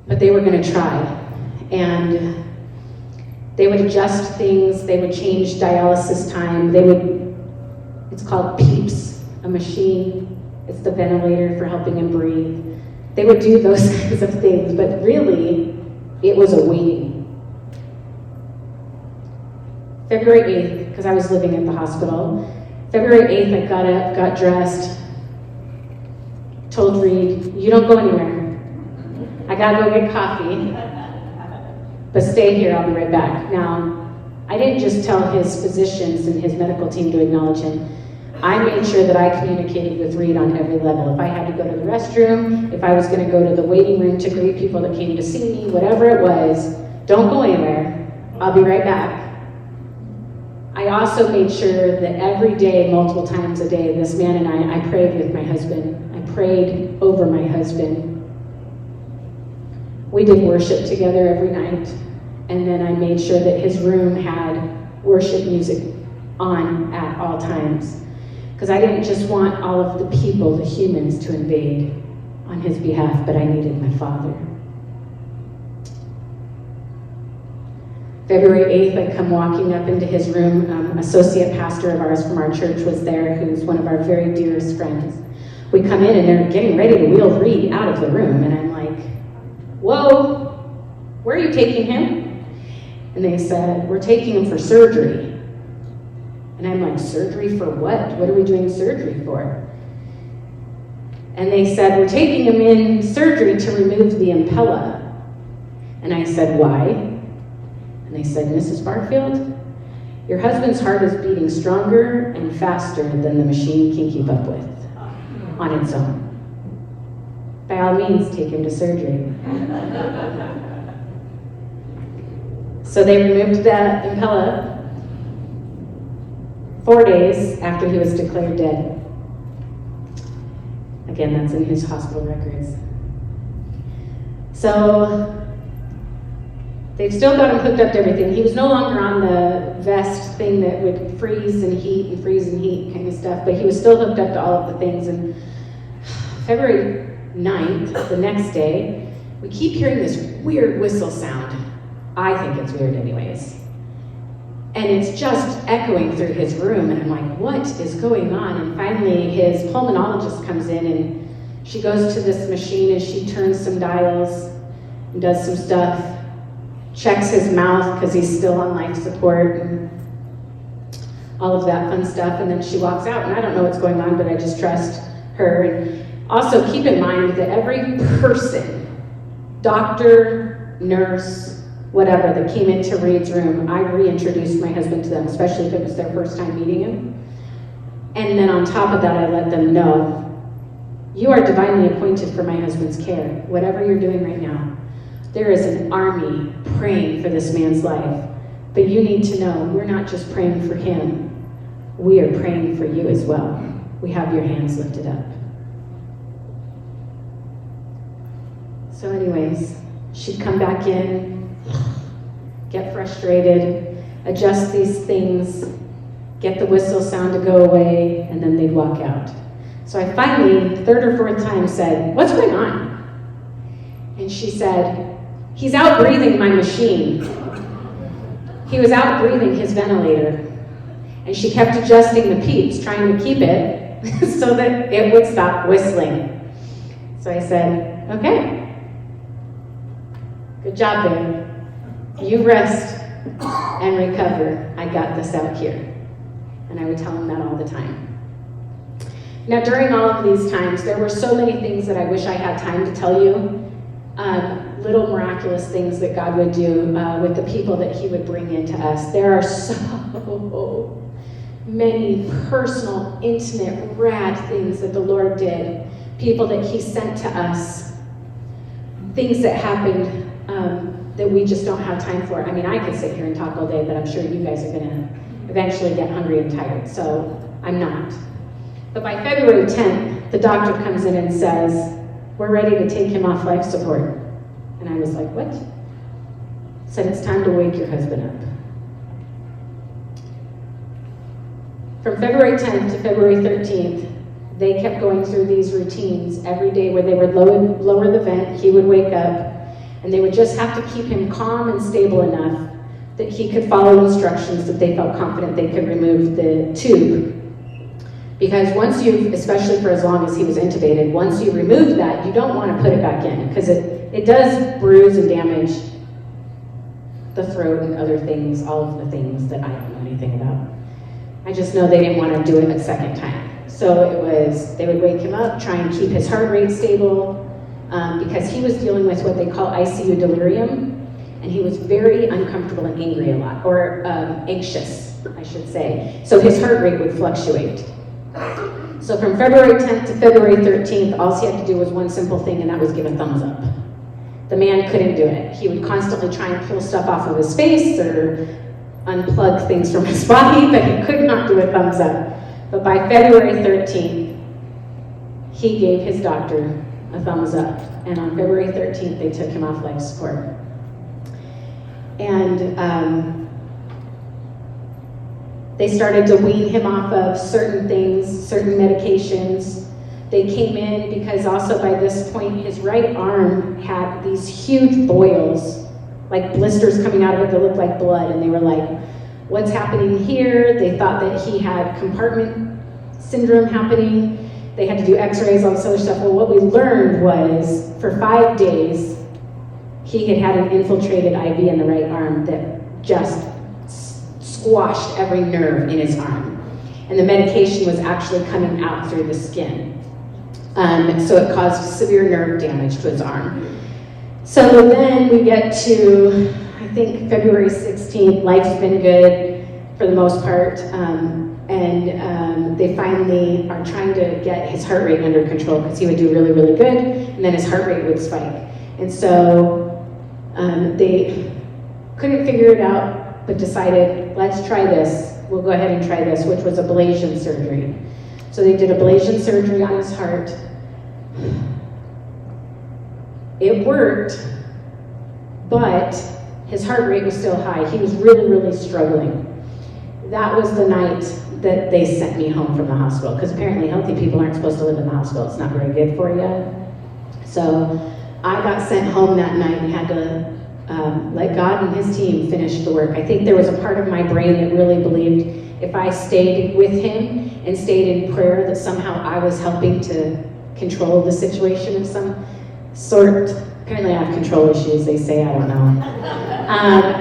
But they were going to try, and they would adjust things, they would change dialysis time, it's called PEEPS, a machine. It's the ventilator for helping him breathe. They would do those kinds of things, but really, it was a waiting. February 8th, because I was living at the hospital, February 8th, I got up, got dressed, told Reed, "You don't go anywhere. I gotta go get coffee, but stay here, I'll be right back." Now, I didn't just tell his physicians and his medical team to acknowledge him. I made sure that I communicated with Reed on every level. If I had to go to the restroom, if I was going to go to the waiting room to greet people that came to see me, whatever it was, don't go anywhere. I'll be right back. I also made sure that every day, multiple times a day, this man and I prayed with my husband. I prayed over my husband. We did worship together every night. And then I made sure that his room had worship music on at all times. Because I didn't just want all of the people, the humans, to invade on his behalf, but I needed my father. February 8th, I come walking up into his room. Associate pastor of ours from our church was there, who's one of our very dearest friends. We come in and they're getting ready to wheel Reed out of the room, and I'm like, "Whoa, where are you taking him?" And they said, "We're taking him for surgery." And I'm like, "Surgery for what? What are we doing surgery for?" And they said, "We're taking him in surgery to remove the impella." And I said, "Why?" And they said, "Mrs. Barfield, your husband's heart is beating stronger and faster than the machine can keep up with on its own. By all means, take him to surgery." So they removed the impella 4 days after he was declared dead. Again, that's in his hospital records. So they've still got him hooked up to everything. He was no longer on the vest thing that would freeze and heat kind of stuff, but he was still hooked up to all of the things. And February 9th, the next day, we keep hearing this weird whistle sound. I think it's weird anyways. And it's just echoing through his room, and I'm like, what is going on? And finally, his pulmonologist comes in, and she goes to this machine, and she turns some dials, and does some stuff, checks his mouth, because he's still on life support, and all of that fun stuff, and then she walks out, and I don't know what's going on, but I just trust her. And also, keep in mind that every person, doctor, nurse, whatever, that came into Reed's room, I reintroduced my husband to them, especially if it was their first time meeting him. And then on top of that, I let them know, you are divinely appointed for my husband's care. Whatever you're doing right now, there is an army praying for this man's life. But you need to know, we're not just praying for him, we are praying for you as well. We have your hands lifted up. So anyways, she'd come back in, get frustrated, adjust these things, get the whistle sound to go away, and then they'd walk out. So I finally, third or fourth time, said, "What's going on?" And she said, "He's out breathing my machine." He was out breathing his ventilator. And she kept adjusting the peeps, trying to keep it so that it would stop whistling. So I said, "Okay, good job, babe. You rest and recover. I got this out here." And I would tell him that all the time. Now, during all of these times, there were so many things that I wish I had time to tell you. Little miraculous things that God would do with the people that he would bring into us. There are so many personal, intimate, rad things that the Lord did. People that he sent to us. Things that happened that we just don't have time for. I mean, I could sit here and talk all day, but I'm sure you guys are going to eventually get hungry and tired, so I'm not. But by February 10th, the doctor comes in and says, "We're ready to take him off life support." And I was like, "What?" Said, "It's time to wake your husband up." From February 10th to February 13th, they kept going through these routines every day where they would lower the vent, he would wake up, and they would just have to keep him calm and stable enough that he could follow instructions that they felt confident they could remove the tube. Because once you've, especially for as long as he was intubated, once you remove that, you don't want to put it back in because it does bruise and damage the throat and other things, all of the things that I don't know anything about. I just know they didn't want to do it a second time. So it was, they would wake him up, try and keep his heart rate stable, because he was dealing with what they call ICU delirium, and he was very uncomfortable and angry a lot, or anxious, I should say. So his heart rate would fluctuate. So from February 10th to February 13th, all he had to do was one simple thing, and that was give a thumbs up. The man couldn't do it. He would constantly try and pull stuff off of his face or unplug things from his body, but he could not do a thumbs up. But by February 13th, he gave his doctor a thumbs up. And on February 13th, they took him off life support. And they started to wean him off of certain things, certain medications. They came in because also by this point, his right arm had these huge boils, like blisters coming out of it that looked like blood. And they were like, "What's happening here?" They thought that he had compartment syndrome happening. They had to do x-rays, all this other stuff. Well, what we learned was for 5 days, he had had an infiltrated IV in the right arm that just squashed every nerve in his arm. And the medication was actually coming out through the skin. So it caused severe nerve damage to his arm. So then we get to, I think, February 16th. Life's been good for the most part. And they finally are trying to get his heart rate under control because he would do really, really good. And then his heart rate would spike. And so they couldn't figure it out, but decided, let's try this. We'll go ahead and try this, which was ablation surgery. So they did ablation surgery on his heart. It worked, but his heart rate was still high. He was really, really struggling. That was the night that they sent me home from the hospital, because apparently healthy people aren't supposed to live in the hospital. It's not very good for you. So I got sent home that night and had to let God and his team finish the work. I think there was a part of my brain that really believed if I stayed with him and stayed in prayer that somehow I was helping to control the situation of some sort. Apparently I have control issues, they say, I don't know.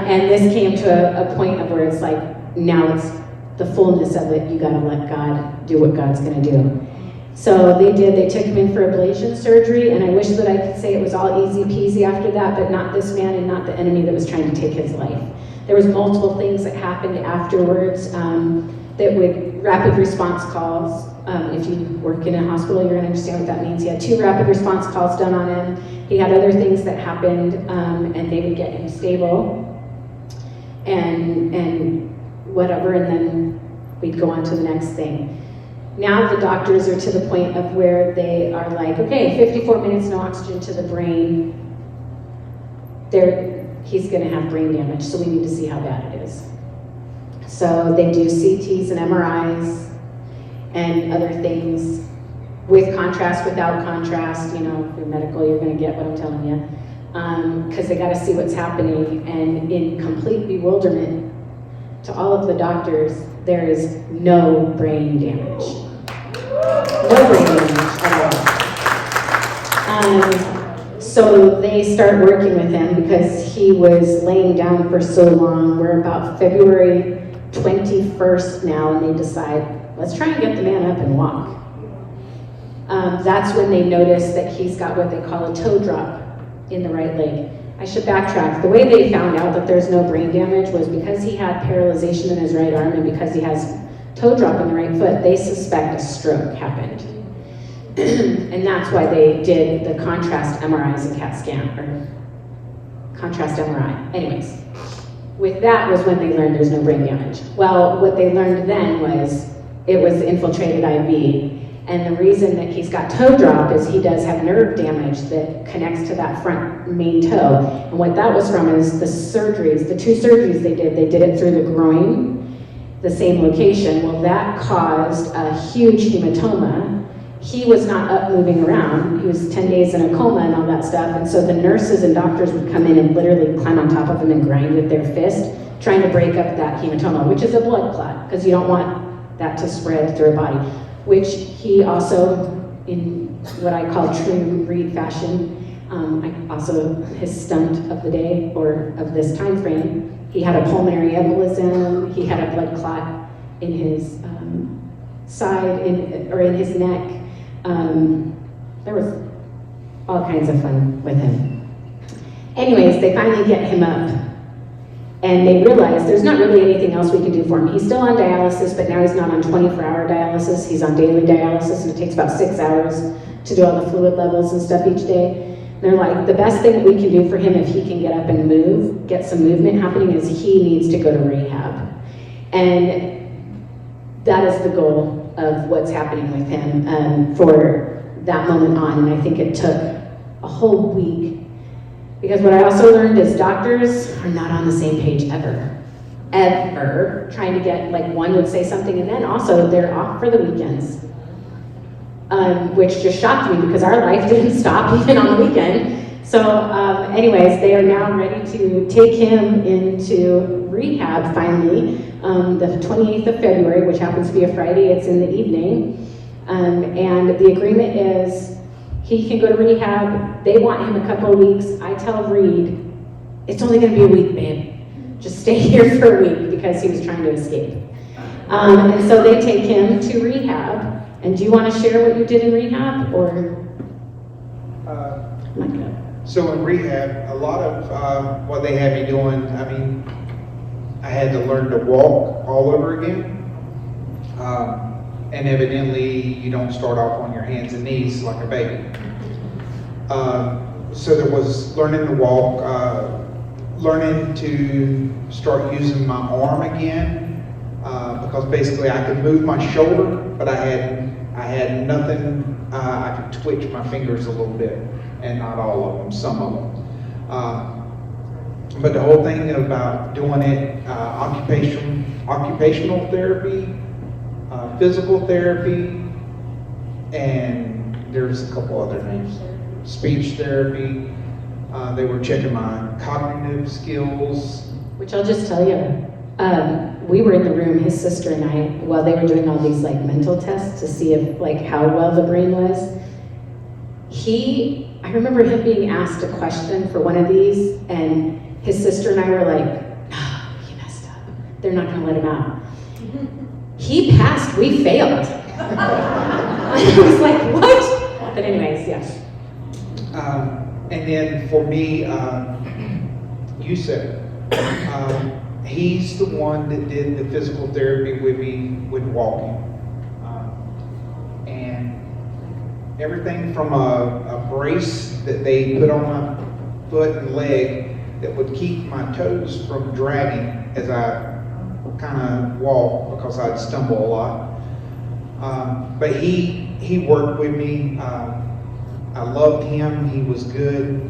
And this came to a point of where it's like, now it's the fullness of it, you gotta let God do what God's gonna do. So they took him in for ablation surgery, and I wish that I could say it was all easy peasy after that, but not this man and not the enemy that was trying to take his life. There was multiple things that happened afterwards that would, rapid response calls. If you work in a hospital, you're gonna understand what that means. He had 2 rapid response calls done on him. He had other things that happened, and they would get him stable and whatever, and then we'd go on to the next thing. Now the doctors are to the point of where they are like, okay, 54 minutes, no oxygen to the brain. He's gonna have brain damage, so we need to see how bad it is. So they do CTs and MRIs and other things with contrast, without contrast. You know, if you're medical, you're going to get what I'm telling you. Because they got to see what's happening. And in complete bewilderment to all of the doctors, there is no brain damage. No brain damage at all. So they start working with him because he was laying down for so long. We're about February 21st now, and they decide, let's try and get the man up and walk. That's when they notice that he's got what they call a toe drop in the right leg. I should backtrack. The way they found out that there's no brain damage was because he had paralyzation in his right arm and because he has toe drop in the right foot, they suspect a stroke happened. And that's why they did the contrast MRIs and CAT scan, or contrast MRI. Anyways, with that was when they learned there's no brain damage. Well, what they learned then was it was infiltrated IV. And the reason that he's got toe drop is he does have nerve damage that connects to that front main toe. And what that was from is the surgeries, the 2 surgeries they did it through the groin, the same location. Well, that caused a huge hematoma. He was not up moving around. He was 10 days in a coma and all that stuff. And so the nurses and doctors would come in and literally climb on top of him and grind with their fist, trying to break up that hematoma, which is a blood clot, because you don't want that to spread through a body. Which he also, in what I call true Reed fashion, his stunt of the day, or of this time frame, he had a pulmonary embolism, he had a blood clot in his side, or in his neck. There was all kinds of fun with him. Anyways, they finally get him up. And they realize there's not really anything else we can do for him. He's still on dialysis, but now he's not on 24-hour dialysis. He's on daily dialysis, and it takes about 6 hours to do all the fluid levels and stuff each day. And they're like, the best thing that we can do for him if he can get up and move, get some movement happening, is he needs to go to rehab. And that is the goal of what's happening with him for that moment on. And I think it took a whole week. Because what I also learned is doctors are not on the same page ever. Ever. Trying to get, like, one would say something, and then also they're off for the weekends. Which just shocked me because our life didn't stop even on the weekend. So anyways, they are now ready to take him into rehab finally, the 28th of February, which happens to be a Friday. It's in the evening. And the agreement is he can go to rehab. They want him a couple of weeks. I tell Reed, it's only going to be a week, babe. Just stay here for a week, because he was trying to escape. And so they take him to rehab. And do you want to share what you did in rehab, or? So in rehab, a lot of what they had me doing, I had to learn to walk all over again. And evidently, you don't start off on your hands and knees like a baby. So there was learning to walk, learning to start using my arm again, because basically I could move my shoulder, but I had nothing. I could twitch my fingers a little bit, and not all of them, some of them. But the whole thing about doing it, occupational therapy, physical therapy, and there's a couple other names. Speech therapy. They were checking my cognitive skills. Which I'll just tell you, we were in the room, his sister and I, while they were doing all these like mental tests to see if like how well the brain was. I remember him being asked a question for one of these, and his sister and I were like, oh, he messed up. They're not gonna let him out. He passed, we failed. I was like, what? But anyways, yes. And then for me, Yusuf, he's the one that did the physical therapy with me with walking. And everything from a brace that they put on my foot and leg that would keep my toes from dragging as I kind of walk, because I'd stumble a lot. But he worked with me. I loved him. He was good.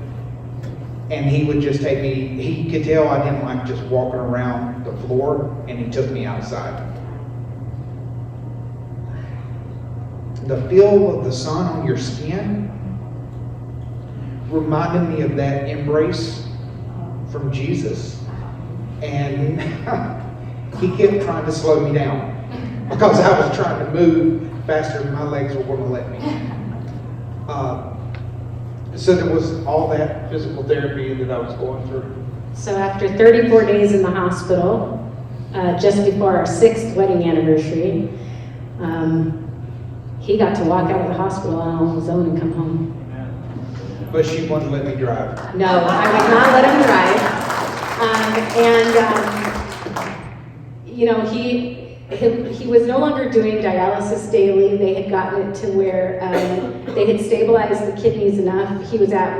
And he would just take me, he could tell I didn't like just walking around the floor, and he took me outside. The feel of the sun on your skin reminded me of that embrace from Jesus. And he kept trying to slow me down because I was trying to move faster than my legs were going to let me. So there was all that physical therapy that I was going through. So after 34 days in the hospital, just before our 6th wedding anniversary, he got to walk out of the hospital on his own and come home. But she wouldn't let me drive. No, I would not let him drive. You know, he was no longer doing dialysis daily. They had gotten it to where they had stabilized the kidneys enough. He was at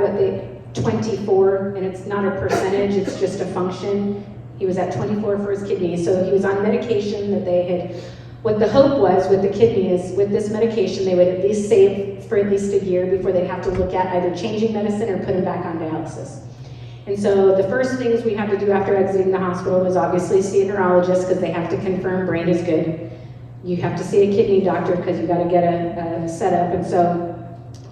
24, and it's not a percentage, it's just a function. He was at 24 for his kidneys, so he was on medication that they had. What the hope was with the kidney is with this medication, they would at least save for at least a year before they'd have to look at either changing medicine or put him back on dialysis. And so the first things we had to do after exiting the hospital was obviously see a neurologist because they have to confirm brain is good. You have to see a kidney doctor because you got to get a setup. And so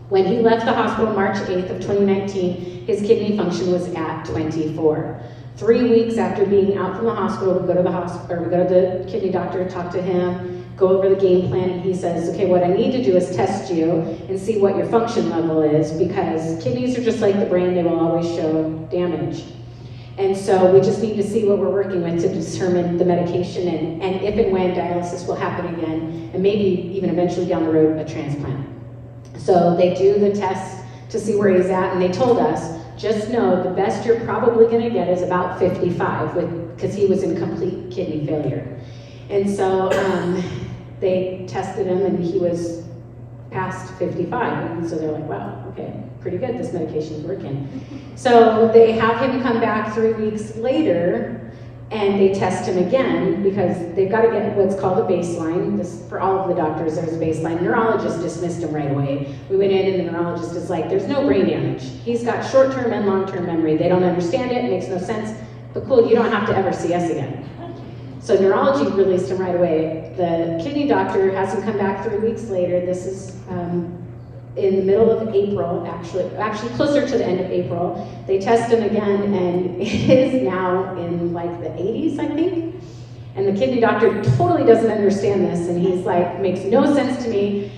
when he left the hospital March 8th of 2019, his kidney function was at 24. 3 weeks after being out from the hospital, we go to the kidney doctor, talk to him, go over the game plan, and he says, okay, what I need to do is test you and see what your function level is, because kidneys are just like the brain, they will always show damage. And so we just need to see what we're working with to determine the medication and if and when dialysis will happen again, and maybe even eventually down the road, a transplant. So they do the test to see where he's at, and they told us, just know the best you're probably going to get is about 55, because he was in complete kidney failure. And so they tested him, and he was past 55. And so they're like, wow, okay, pretty good, this medication's working. So they have him come back 3 weeks later, and they test him again, because they've got to get what's called a baseline. This, for all of the doctors, there's a baseline. Neurologist dismissed him right away. We went in, and the neurologist is like, there's no brain damage. He's got short-term and long-term memory. They don't understand it makes no sense, but cool, you don't have to ever see us again. So neurology released him right away. The kidney doctor has him come back 3 weeks later. This is in the middle of April, actually closer to the end of April. They test him again, and it is now in like the 80s, I think. And the kidney doctor totally doesn't understand this, and he's like, makes no sense to me.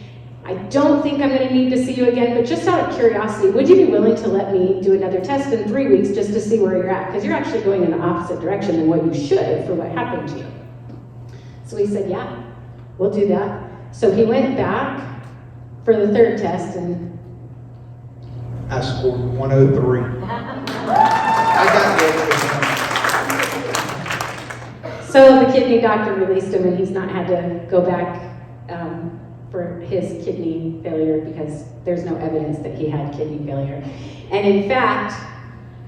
I don't think I'm gonna need to see you again, but just out of curiosity, would you be willing to let me do another test in 3 weeks just to see where you're at? Because you're actually going in the opposite direction than what you should for what happened to you. So he said, yeah, we'll do that. So he went back for the third test, and I scored 103. I got there. so the kidney doctor released him, and he's not had to go back for his kidney failure because there's no evidence that he had kidney failure. And in fact,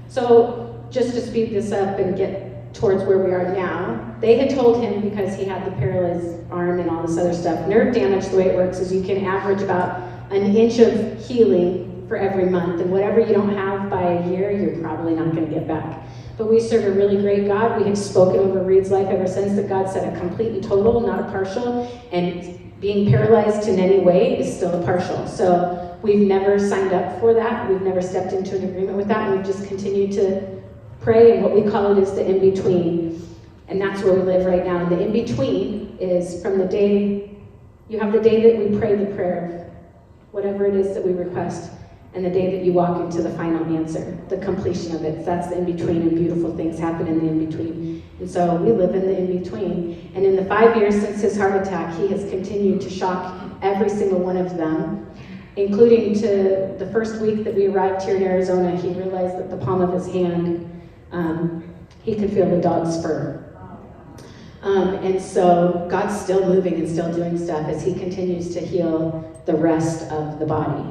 so just to speed this up and get towards where we are now, they had told him, because he had the paralyzed arm and all this other stuff, nerve damage, the way it works is you can average about an inch of healing for every month, and whatever you don't have by a year, you're probably not going to get back. But we serve a really great God. We have spoken over Reed's life ever since that God said a complete and total, not a partial, and being paralyzed in any way is still a partial. So we've never signed up for that. We've never stepped into an agreement with that, and we've just continued to pray, and what we call it is the in-between. And that's where we live right now. And the in-between is from the day, you have the day that we pray the prayer, whatever it is that we request, and the day that you walk into the final answer, the completion of it. That's the in-between, and beautiful things happen in the in-between. And so we live in the in-between. And in the 5 years since his heart attack, he has continued to shock every single one of them, including to the first week that we arrived here in Arizona. He realized that the palm of his hand, he could feel the dog's fur. And so God's still moving and still doing stuff as he continues to heal the rest of the body.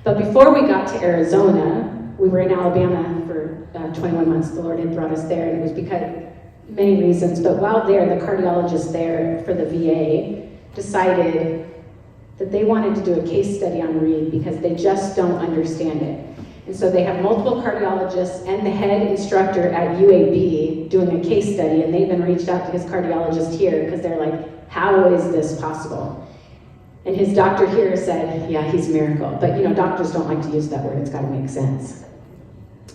But before we got to Arizona, we were in Alabama for 21 months. The Lord had brought us there, and it was because many reasons. But while there, the cardiologist there for the VA decided that they wanted to do a case study on Reed because they just don't understand it. And so they have multiple cardiologists and the head instructor at UAB doing a case study, and they even reached out to his cardiologist here because they're like, how is this possible? And his doctor here said, yeah, he's a miracle. But doctors don't like to use that word, it's gotta make sense.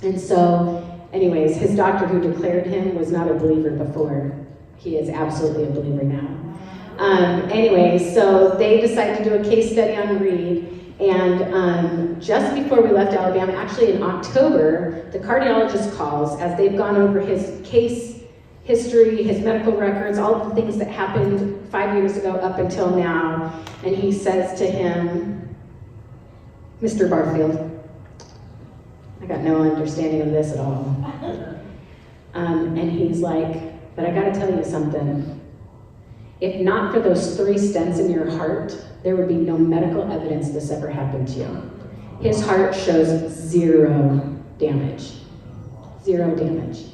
And so, anyways, his doctor who declared him was not a believer before. He is absolutely a believer now. Anyways, so they decided to do a case study on Reed. And just before we left Alabama, actually in October, the cardiologist calls as they've gone over his case history, his medical records, all of the things that happened 5 years ago up until now. And he says to him, Mr. Barfield, I got no understanding of this at all. And he's like, but I gotta tell you something. If not for those 3 stents in your heart, there would be no medical evidence this ever happened to you. His heart shows 0 damage. 0 damage.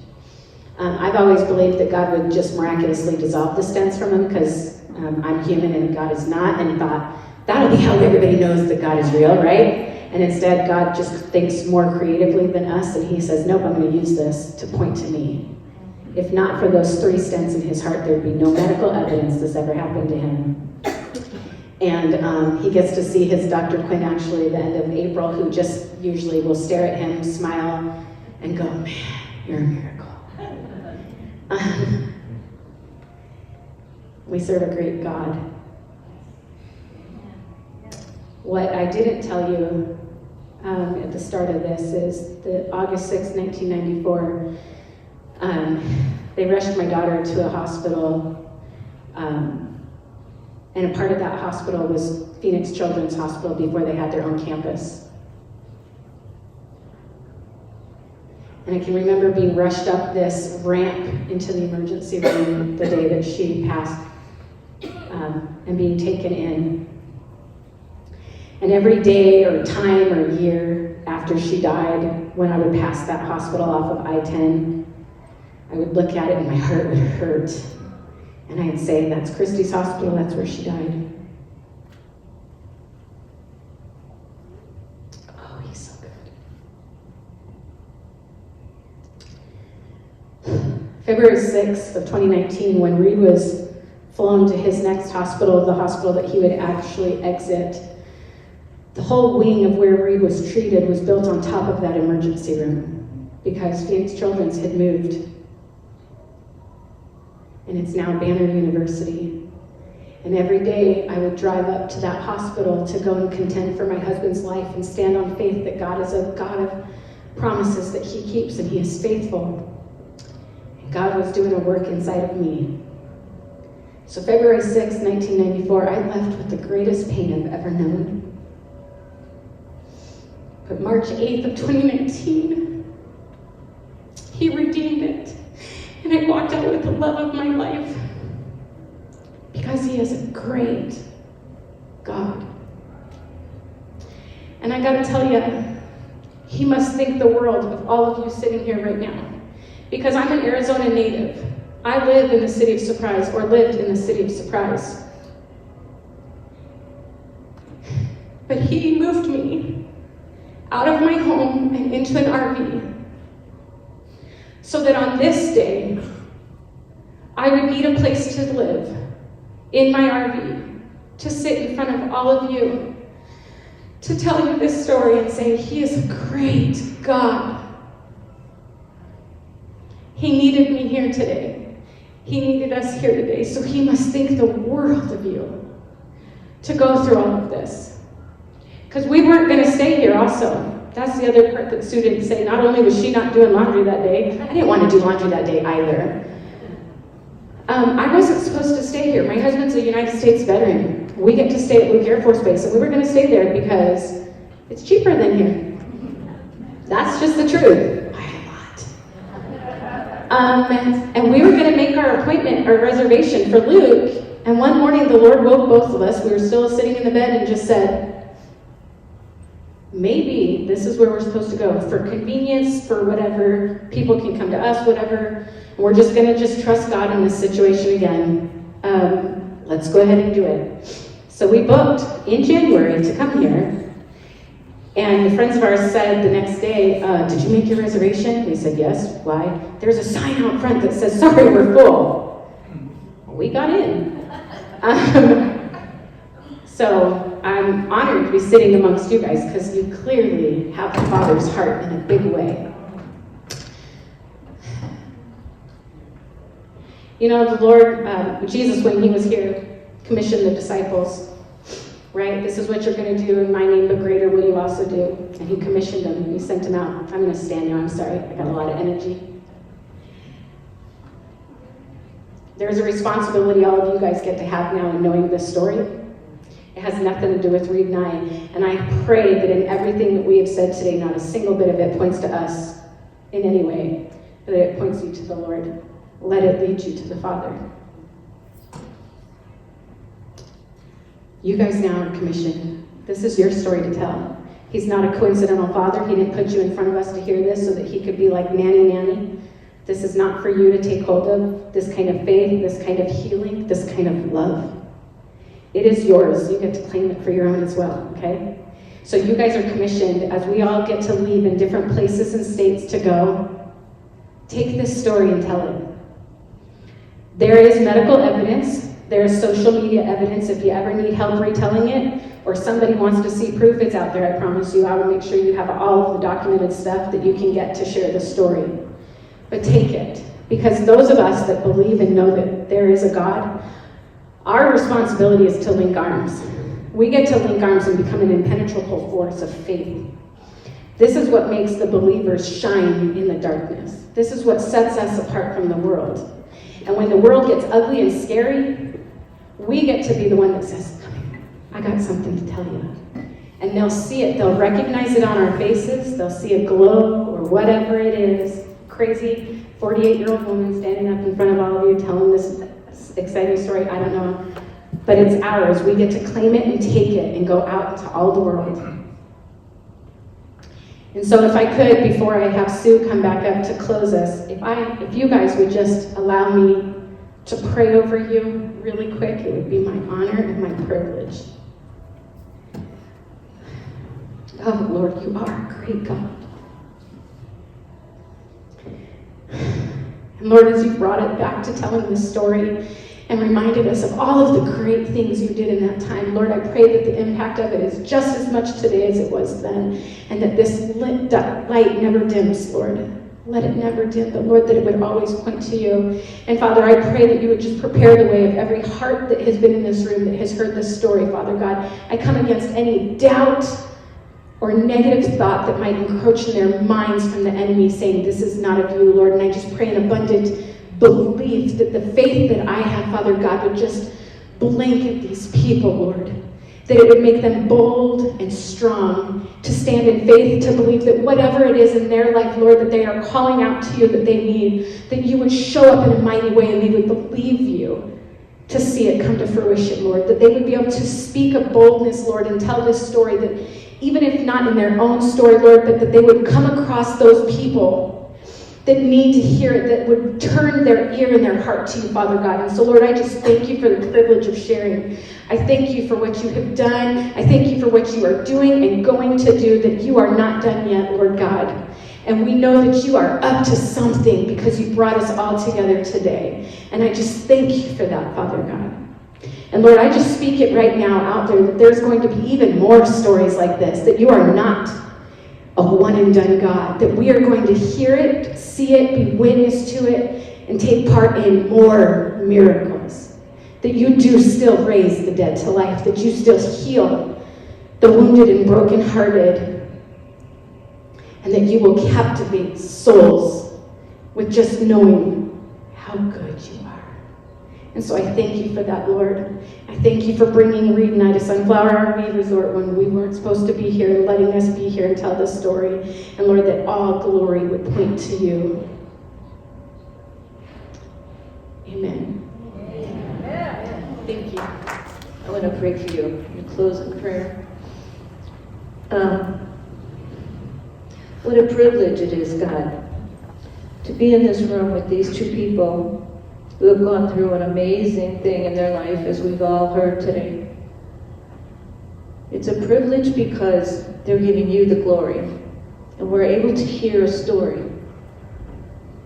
I've always believed that God would just miraculously dissolve the stents from him because I'm human and God is not, and thought, that'll be how everybody knows that God is real, right? And instead, God just thinks more creatively than us, and he says, nope, I'm going to use this to point to me. If not for those 3 stents in his heart, there'd be no medical evidence this ever happened to him. And he gets to see his Dr. Quinn actually at the end of April, who just usually will stare at him, smile, and go, man, you're a miracle. We serve a great God. What I didn't tell you at the start of this is that August 6, 1994, they rushed my daughter to a hospital, and a part of that hospital was Phoenix Children's Hospital before they had their own campus. And I can remember being rushed up this ramp into the emergency room the day that she passed, and being taken in. And every day or time or year after she died, when I would pass that hospital off of I-10, I would look at it and my heart would hurt. And I'd say, that's Christy's hospital, that's where she died. Oh, he's so good. February 6th of 2019, when Reed was flown to his next hospital, the hospital that he would actually exit, the whole wing of where Reed was treated was built on top of that emergency room because Phoenix Children's had moved. And it's now Banner University. And every day I would drive up to that hospital to go and contend for my husband's life and stand on faith that God is a God of promises that he keeps and he is faithful. And God was doing a work inside of me. So February 6, 1994, I left with the greatest pain I've ever known. But March 8th of 2019, he redeemed it. And I walked out with the love of my life. Because he is a great God. And I gotta tell you, he must think the world of all of you sitting here right now. Because I'm an Arizona native. I live in the city of Surprise, or lived in the city of Surprise. But he moved me out of my home and into an RV so that on this day, I would need a place to live in my RV, to sit in front of all of you, to tell you this story and say, he is a great God. He needed me here today. He needed us here today, so he must think the world of you to go through all of this. Because we weren't going to stay here also. That's the other part that Sue didn't say. Not only was she not doing laundry that day, I didn't want to do laundry that day either. I wasn't supposed to stay here. My husband's a United States veteran. We get to stay at Luke Air Force Base, and we were going to stay there because it's cheaper than here. That's just the truth. I had a lot. And we were going to make our appointment, our reservation for Luke, and one morning the Lord woke both of us. We were still sitting in the bed and just said, maybe this is where we're supposed to go. For convenience, for whatever, people can come to us, whatever. We're just gonna trust God in this situation again. Let's go ahead and do it. So we booked in January to come here. And the friends of ours said the next day, did you make your reservation? We said, yes. Why? There's a sign out front that says, sorry, we're full. We got in. So I'm honored to be sitting amongst you guys because you clearly have the Father's heart in a big way. You know, the Lord, Jesus, when he was here, commissioned the disciples, right? This is what you're going to do in my name, but greater will you also do. And he commissioned them and he sent them out. I'm going to stand here. I'm sorry. I got a lot of energy. There's a responsibility all of you guys get to have now in knowing this story. It has nothing to do with Reed and I. And I pray that in everything that we have said today, not a single bit of it points to us in any way, but that it points you to the Lord. Let it lead you to the Father. You guys now are commissioned. This is your story to tell. He's not a coincidental father. He didn't put you in front of us to hear this so that he could be like nanny. This is not for you to take hold of, this kind of faith, this kind of healing, this kind of love. It is yours. You get to claim it for your own as well, okay? So you guys are commissioned as we all get to leave in different places and states to go. Take this story and tell it. There is medical evidence. There is social media evidence. If you ever need help retelling it, or somebody wants to see proof, it's out there, I promise you. I will make sure you have all of the documented stuff that you can get to share the story. But take it, because those of us that believe and know that there is a God, our responsibility is to link arms. We get to link arms and become an impenetrable force of faith. This is what makes the believers shine in the darkness. This is what sets us apart from the world. And when the world gets ugly and scary, we get to be the one that says, come here, I got something to tell you. And they'll see it, they'll recognize it on our faces, they'll see a glow or whatever it is. Crazy 48-year-old woman standing up in front of all of you telling this exciting story, I don't know. But it's ours. We get to claim it and take it and go out into all the world. And so if I could, before I have Sue come back up to close us, if you guys would just allow me to pray over you really quick, it would be my honor and my privilege. Oh, Lord, you are a great God. And Lord, as you brought it back to telling this story and reminded us of all of the great things you did in that time, Lord, I pray that the impact of it is just as much today as it was then, and that this lit light never dims, Lord. Let it never dim, but Lord, that it would always point to you. And Father, I pray that you would just prepare the way of every heart that has been in this room, that has heard this story, Father God. I come against any doubt or negative thought that might encroach in their minds from the enemy, saying this is not of you, Lord. And I just pray an abundant belief that the faith that I have, Father God, would just blanket these people, Lord. That it would make them bold and strong to stand in faith, to believe that whatever it is in their life, Lord, that they are calling out to you that they need, that you would show up in a mighty way and they would believe you to see it come to fruition, Lord. That they would be able to speak of boldness, Lord, and tell this story, that even if not in their own story, Lord, but that they would come across those people that need to hear it, that would turn their ear and their heart to you, Father God. And so, Lord, I just thank you for the privilege of sharing. I thank you for what you have done. I thank you for what you are doing and going to do, that you are not done yet, Lord God. And we know that you are up to something because you brought us all together today. And I just thank you for that, Father God. And Lord, I just speak it right now out there that there's going to be even more stories like this, that you are not a one and done God, that we are going to hear it, see it, be witness to it, and take part in more miracles. That you do still raise the dead to life, that you still heal the wounded and brokenhearted, and that you will captivate souls with just knowing how good you are. And so I thank you for that, Lord. I thank you for bringing Reed and I to Sunflower RV Resort when we weren't supposed to be here, and letting us be here and tell this story. And Lord, that all glory would point to you. Amen. Thank you. I want to pray for you in closing prayer. What a privilege it is, God, to be in this room with these two people who have gone through an amazing thing in their life, as we've all heard today. It's a privilege because they're giving you the glory. And we're able to hear a story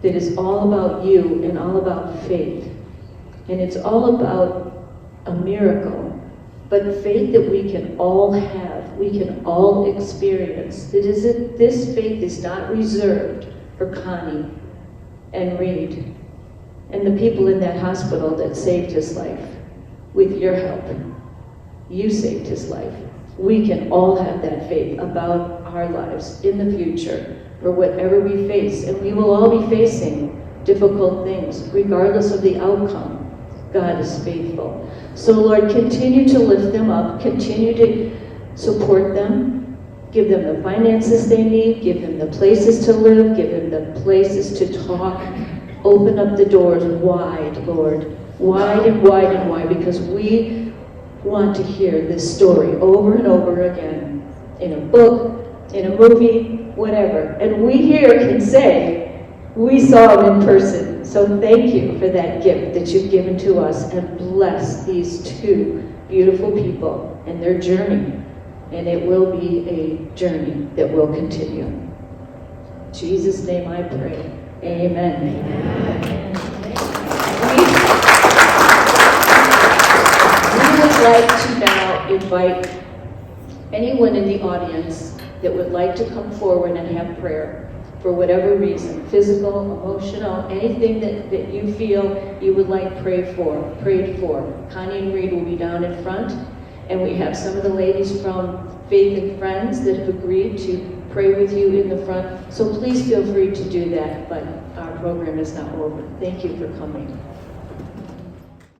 that is all about you and all about faith. And it's all about a miracle, but faith that we can all have, we can all experience. This faith is not reserved for Connie and Reed and the people in that hospital that saved his life. With your help, you saved his life. We can all have that faith about our lives in the future for whatever we face, and we will all be facing difficult things regardless of the outcome. God is faithful. So Lord, continue to lift them up, continue to support them, give them the finances they need, give them the places to live, give them the places to talk. Open up the doors wide, Lord, wide and wide and wide, because we want to hear this story over and over again, in a book, in a movie, whatever. And we here can say, we saw him in person. So thank you for that gift that you've given to us, and bless these two beautiful people and their journey. And it will be a journey that will continue. In Jesus' name I pray. Amen. We would like to now invite anyone in the audience that would like to come forward and have prayer for whatever reason, physical, emotional, anything that you feel you would like prayed for. Connie and Reed will be down in front, and we have some of the ladies from Faith and Friends that have agreed to pray with you in the front. So please feel free to do that, but our program is not over. Thank you for coming.